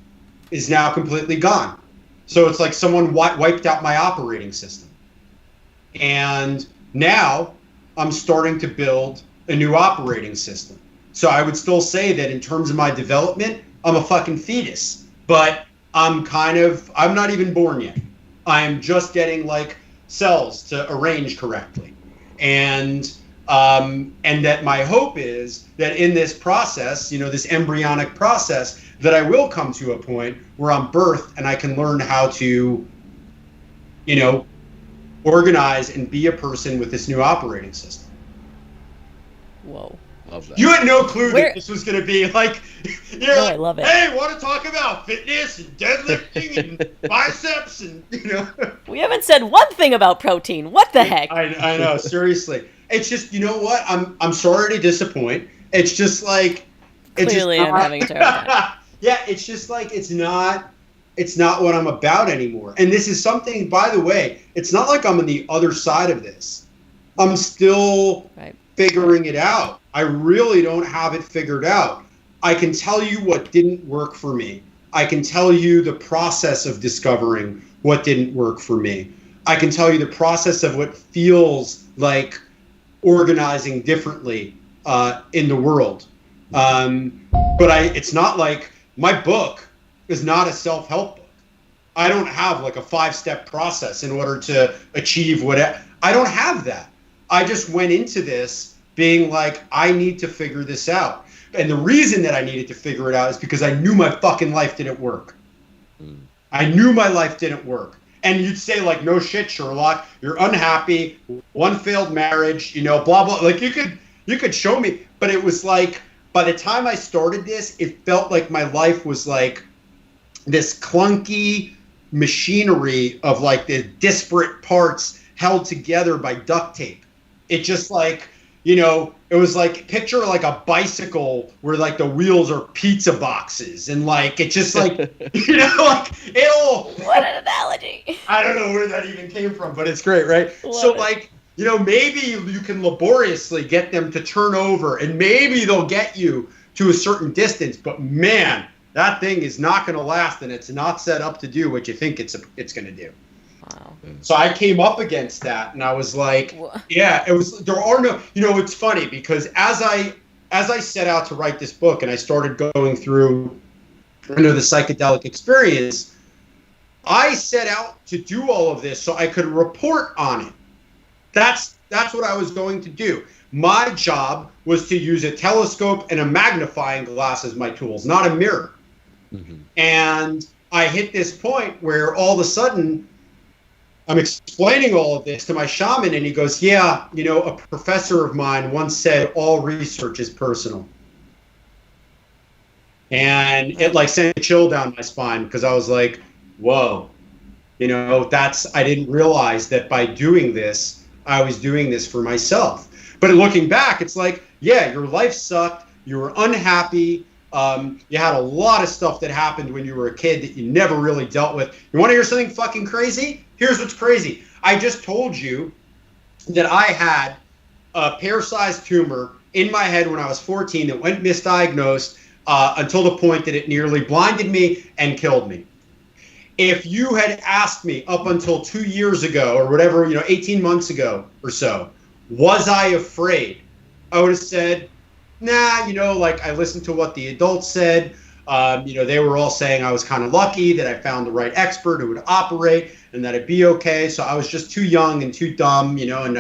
is now completely gone. So it's like someone wiped out my operating system. And now I'm starting to build a new operating system. So I would still say that in terms of my development, I'm a fucking fetus, but I'm not even born yet. I'm just getting like cells to arrange correctly. And that my hope is that in this process, you know, this embryonic process, that I will come to a point where I'm birthed and I can learn how to, you know, organize and be a person with this new operating system. Whoa. Love that. You had no clue that this was going to be like, you're like, I love it. Hey, want to talk about fitness and deadlifting and biceps and, you know. We haven't said one thing about protein. What the heck? I know, seriously. It's just, you know what? I'm sorry to disappoint. It's just like, Clearly I'm having a terrible time. Yeah, it's just like, it's not what I'm about anymore. And this is something, by the way, it's not like I'm on the other side of this. I'm still figuring it out. I really don't have it figured out. I can tell you what didn't work for me. I can tell you the process of discovering what didn't work for me. I can tell you the process of what feels like organizing differently in the world. But it's not like my book is not a self-help book. I don't have like a 5-step process in order to achieve whatever. I don't have that. I just went into this being like, I need to figure this out. And the reason that I needed to figure it out is because I knew my fucking life didn't work. I knew my life didn't work. And you'd say like, no shit, Sherlock, you're unhappy, one failed marriage, you know, blah, blah. Like you could show me, but it was like, by the time I started this, it felt like my life was like this clunky machinery of like the disparate parts held together by duct tape. It just like, you know, it was like, picture like a bicycle where like the wheels are pizza boxes, and like, it just like, you know, like What an analogy. I don't know where that even came from, but it's great, right? So like, you know, maybe you can laboriously get them to turn over, and maybe they'll get you to a certain distance, but man, that thing is not going to last, and it's not set up to do what you think it's going to do. Wow. So I came up against that, and I was like, yeah, there are no, you know, it's funny because as I set out to write this book and I started going through, you know, the psychedelic experience, I set out to do all of this so I could report on it. That's what I was going to do. My job was to use a telescope and a magnifying glass as my tools, not a mirror. Mm-hmm. And I hit this point where all of a sudden I'm explaining all of this to my shaman, and he goes, yeah, you know, a professor of mine once said all research is personal. And it like sent a chill down my spine because I was like, whoa, you know, I didn't realize that by doing this, I was doing this for myself. But looking back, it's like, yeah, your life sucked. You were unhappy. You had a lot of stuff that happened when you were a kid that you never really dealt with. You want to hear something fucking crazy? Here's what's crazy. I just told you that I had a pear-sized tumor in my head when I was 14 that went misdiagnosed until the point that it nearly blinded me and killed me. If you had asked me up until 2 years ago or whatever, you know, 18 months ago or so, was I afraid? I would have said, nah, like I listened to what the adults said. They were all saying I was kind of lucky that I found the right expert who would operate and that it'd be okay. So I was just too young and too dumb, and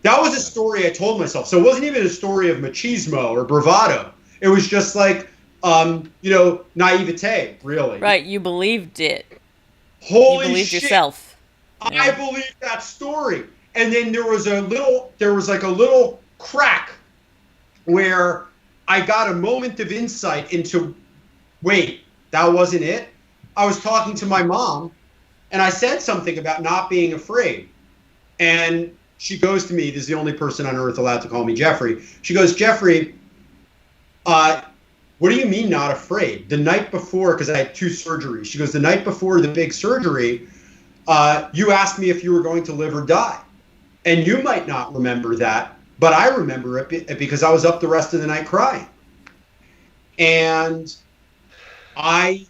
that was a story I told myself. So it wasn't even a story of machismo or bravado. It was just like, naivete, really. Right. You believed it. Holy you believed shit. Yourself. I believed that story. And then there was like a little crack where I got a moment of insight into, wait, that wasn't it? I was talking to my mom and I said something about not being afraid. And she goes to me, this is the only person on earth allowed to call me Jeffrey. She goes, Jeffrey, what do you mean not afraid? The night before, because I had 2 surgeries, she goes, the night before the big surgery, you asked me if you were going to live or die. And you might not remember that, but I remember it because I was up the rest of the night crying. And I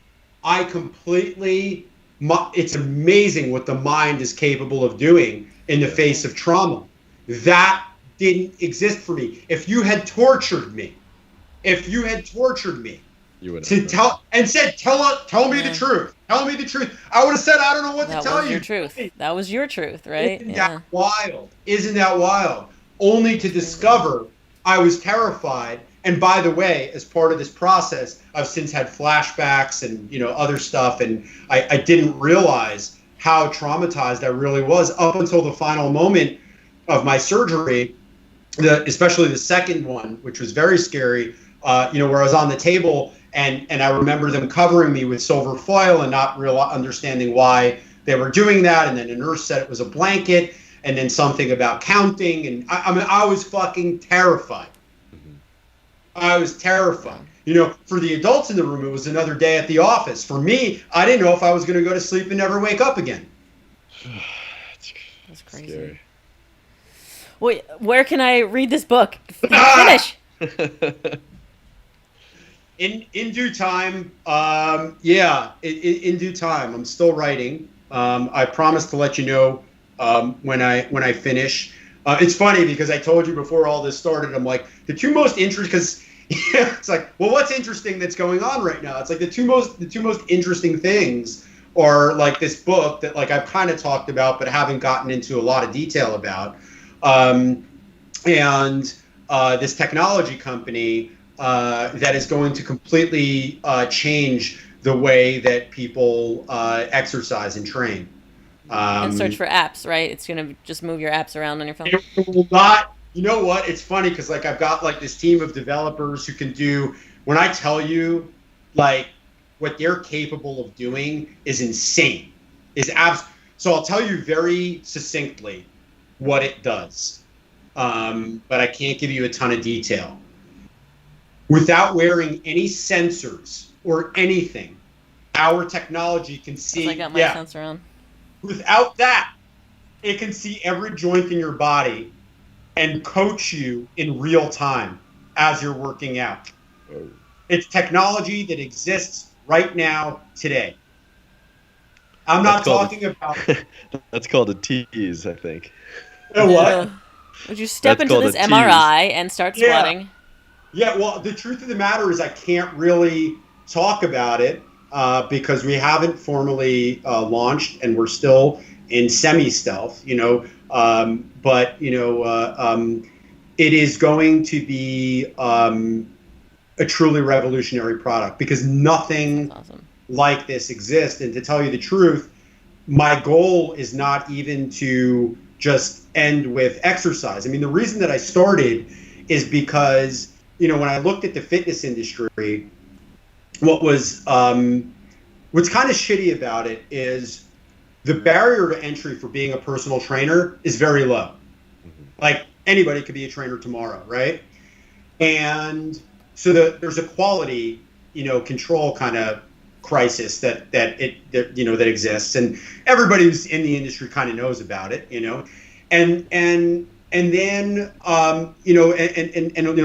completely, it's amazing what the mind is capable of doing in the face of trauma. That didn't exist for me. If you had tortured me, You would to tell me the truth. Tell me the truth. I would have said, I don't know what to tell you. That was your truth, right? Isn't that wild? Isn't that wild? Only to discover I was terrified. And by the way, as part of this process, I've since had flashbacks and other stuff, and I didn't realize how traumatized I really was up until the final moment of my surgery, especially the second one, which was very scary. Where I was on the table and I remember them covering me with silver foil and not understanding why they were doing that. And then a nurse said it was a blanket, and then something about counting. And I was fucking terrified. I was terrified. For the adults in the room, it was another day at the office. For me, I didn't know if I was going to go to sleep and never wake up again. That's crazy. Scary. Wait, where can I read this book? Finish. In due time, in due time. I'm still writing. I promise to let you know when I finish. It's funny because I told you before all this started, I'm like, the 2 most interesting, because it's like, well, what's interesting that's going on right now? It's like the two most interesting things are like this book that like I've kind of talked about but haven't gotten into a lot of detail about, and this technology company that is going to completely change the way that people exercise and train. And search for apps, right? It's going to just move your apps around on your phone. It will not. You know what? It's funny because like I've got like this team of developers who can do. When I tell you, like what they're capable of doing is insane. So I'll tell you very succinctly what it does, but I can't give you a ton of detail. Without wearing any sensors or anything, our technology can see. I got my sensor on. Without that, it can see every joint in your body and coach you in real time as you're working out. Oh. It's technology that exists right now, today. I'm not talking about... That's called a tease, I think. What? Would you step into this MRI and start squatting? Yeah, well, the truth of the matter is I can't really talk about it because we haven't formally launched and we're still in semi-stealth, but it is going to be a truly revolutionary product because nothing like this exists. And to tell you the truth, my goal is not even to just end with exercise. I mean, the reason that I started is because, when I looked at the fitness industry, what's kind of shitty about it is the barrier to entry for being a personal trainer is very low. Mm-hmm. Like anybody could be a trainer tomorrow, right? And so there's a quality, control kind of crisis that exists, and everybody who's in the industry kind of knows about it, and then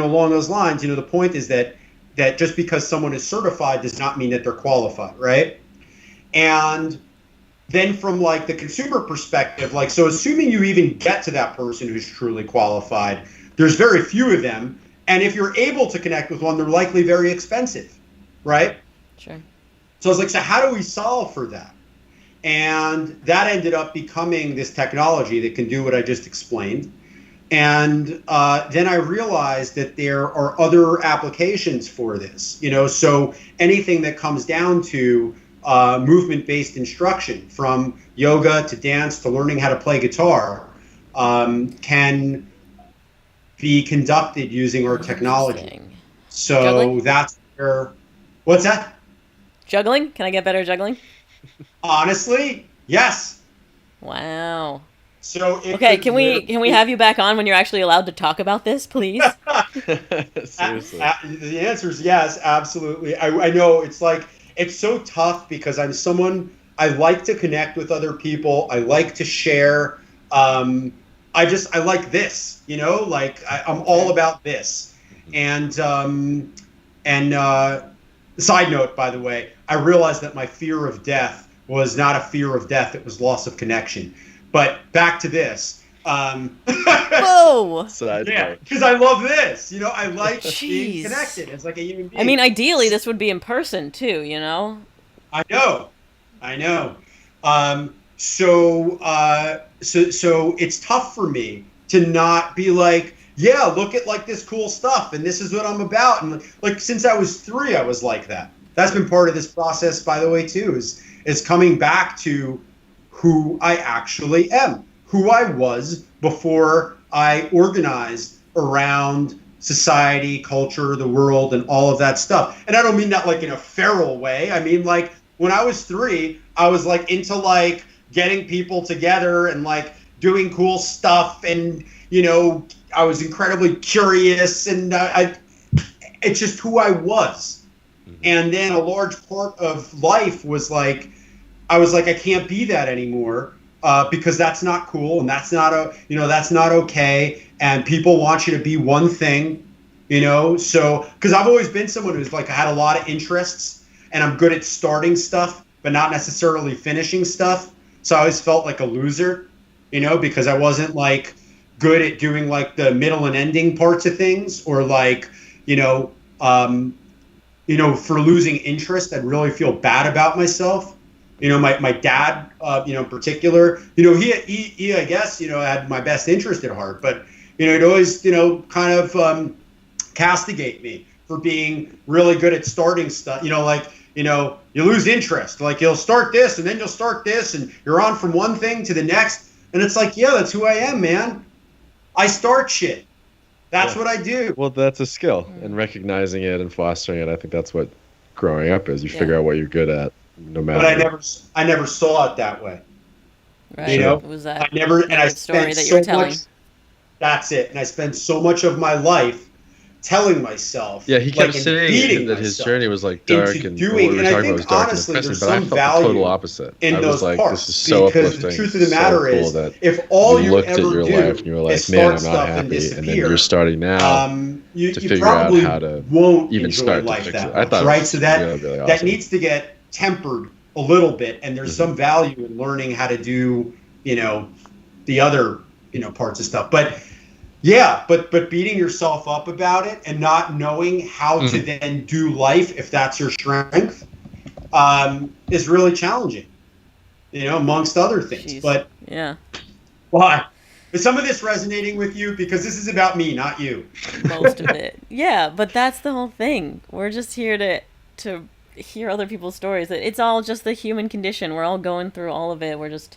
along those lines, the point is that just because someone is certified does not mean that they're qualified, right? And then from like the consumer perspective, so assuming you even get to that person who's truly qualified, there's very few of them, And if you're able to connect with one, they're likely very expensive, right? Sure. So I was like, so how do we solve for that? And that ended up becoming this technology that can do what I just explained. And then I realized that there are other applications for this, so anything that comes down to movement-based instruction, from yoga to dance to learning how to play guitar, can be conducted using our technology. So Juggling? that's where, what's that? Juggling? Can I get better at juggling? Honestly, yes. Wow. So okay, can we have you back on when you're actually allowed to talk about this, please? Seriously. The answer is yes, absolutely. I know it's so tough because I'm someone, I like to connect with other people. I like to share. I like this, I'm all about this. And side note, by the way, I realized that my fear of death was not a fear of death. It was loss of connection. But back to this. Whoa! Yeah, because I love this. I like being connected as like a human being. I mean, ideally, this would be in person too. I know. So it's tough for me to not be like, yeah, look at like this cool stuff, and this is what I'm about. And like since I was 3, I was like that. That's been part of this process, by the way, too. Is coming back to who I actually am, who I was before I organized around society, culture, the world, and all of that stuff. And I don't mean that like in a feral way. I mean like when I was 3, I was like into like getting people together and like doing cool stuff, and I was incredibly curious, and it's just who I was. And then a large part of life was like, I was like, I can't be that anymore because that's not cool, and that's not that's not okay, and people want you to be one thing, So because I've always been someone who's like, I had a lot of interests, and I'm good at starting stuff, but not necessarily finishing stuff. So I always felt like a loser, because I wasn't like good at doing like the middle and ending parts of things, or like, for losing interest, I'd really feel bad about myself. My dad, in particular, he I guess, had my best interest at heart, but, he'd always, kind of castigate me for being really good at starting stuff. You lose interest, like you'll start this and then you'll start this and you're on from one thing to the next. And it's like, yeah, that's who I am, man. I start shit. That's what I do. Well, that's a skill, and recognizing it and fostering it. I think that's what growing up is. You figure out what you're good at, no matter. But I never saw it that way. Right. It was that I never, and I story spent that you so were telling. much. That's it. And I spent so much of my life telling myself. Yeah, he kept like, saying that his journey was like dark, and what we were talking about was dark and depressing. But I felt the total opposite. I was like, this is so uplifting. The truth of the matter is, that if all you looked ever at your do life and you were like, is man, I'm start not stuff and happy, and then you're starting now you to figure out probably how to won't even enjoy start to life fix that it. I much, thought right? it was So that really, really that awesome. needs to get tempered a little bit, and there's some value in learning how to do, the other, parts of stuff. But yeah, but beating yourself up about it and not knowing how to then do life, if that's your strength, is really challenging, amongst other things. Jeez. But yeah, why? Is some of this resonating with you? Because this is about me, not you. most of it. Yeah, but that's the whole thing. We're just here to hear other people's stories. It's all just the human condition. We're all going through all of it. We're just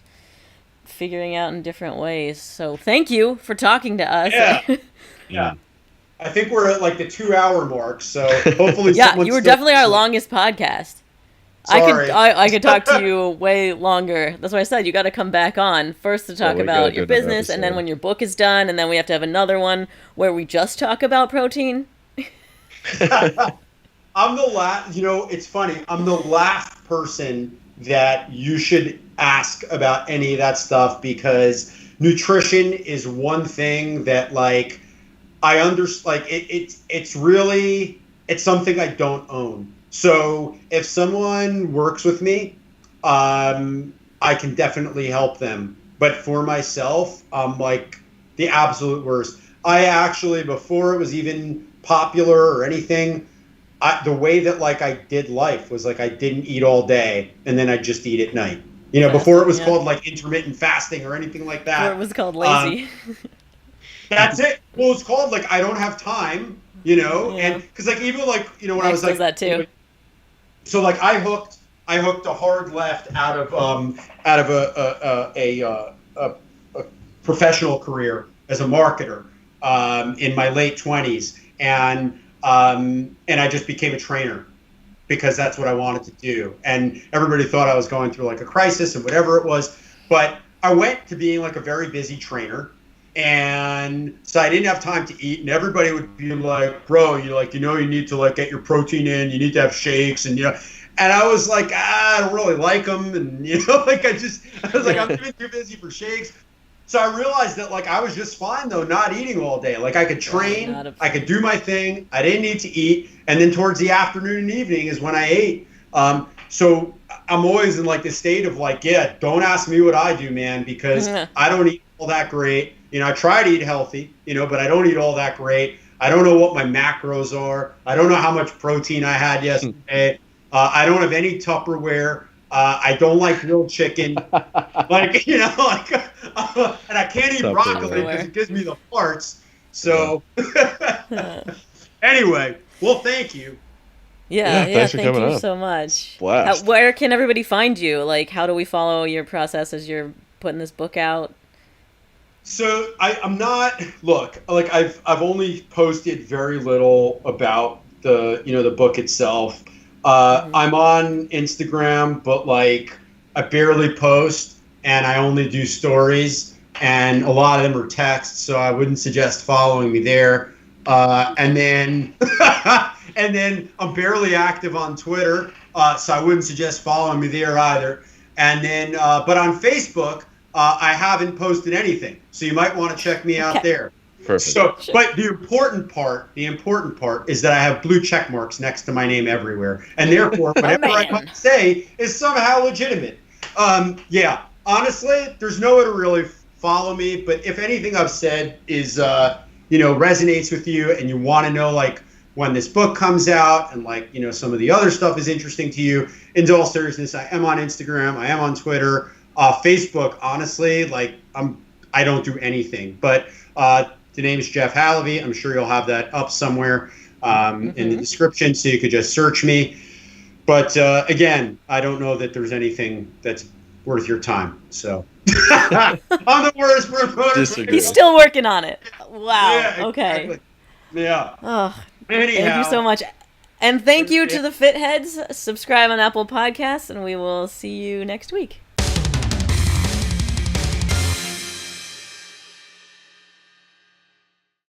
figuring out in different ways. So thank you for talking to us. Yeah. I think we're at like the 2-hour mark, so hopefully you were definitely our longest podcast. Sorry. I could talk to you way longer. That's why I said you got to come back on first to talk about your business, and then when your book is done, and then we have to have another one where we just talk about protein. I'm the last, it's funny. I'm the last person that you should ask about any of that stuff, because nutrition is one thing that like I understand. Like it's really, it's something I don't own. So if someone works with me, I can definitely help them. But for myself, I'm like the absolute worst. I actually, before it was even popular or anything. The way that like I did life was like I didn't eat all day and then I'd just eat at night. You know, before it was called like intermittent fasting or anything like that. Before it was called lazy. That's it. Well, it's called like I don't have time, you know, and because like even like when I was like that too. So like I hooked a hard left out of a professional career as a marketer in my late 20s, and I just became a trainer because that's what I wanted to do. And everybody thought I was going through like a crisis and whatever it was, but I went to being like a very busy trainer. And so I didn't have time to eat, and everybody would be like, bro, you need to like get your protein in, you need to have shakes, and and I was like, I don't really like them, and like I was like, I'm even too busy for shakes. So I realized that like I was just fine though, not eating all day. Like I could train, I could do my thing, I didn't need to eat, and then towards the afternoon and evening is when I ate. So I'm always in like this state of like, yeah, don't ask me what I do, man, because I don't eat all that great. I try to eat healthy, but I don't eat all that great. I don't know what my macros are. I don't know how much protein I had yesterday. I don't have any Tupperware. I don't like grilled chicken. Like, and I can't eat broccoli because it gives me the farts. So anyway, well, thank you. Yeah, thanks for thank coming you on. so much. Blast. Where can everybody find you? Like, how do we follow your process as you're putting this book out? So I'm not, look, like I've only posted very little about the book itself. I'm on Instagram, but like I barely post and I only do stories, and a lot of them are text, so I wouldn't suggest following me there. And then and then I'm barely active on Twitter, so I wouldn't suggest following me there either. And then but on Facebook, I haven't posted anything, so you might want to check me out there. Perfect. So, but the important part is that I have blue check marks next to my name everywhere, and therefore, whatever I might say is somehow legitimate. Yeah, honestly, there's no way to really follow me, but if anything I've said is, resonates with you, and you want to know like when this book comes out, and like some of the other stuff is interesting to you. In all seriousness, I am on Instagram, I am on Twitter. Facebook, honestly, like I don't do anything, but the name is Jeff Halevy. I'm sure you'll have that up somewhere in the description, so you could just search me. But again, I don't know that there's anything that's worth your time. So I'm the worst promoter. He's still working on it. Wow. Yeah, okay. Exactly. Yeah. Oh, Anyhow. thank you so much. And thank you to the Fit Heads. Subscribe on Apple Podcasts, and we will see you next week.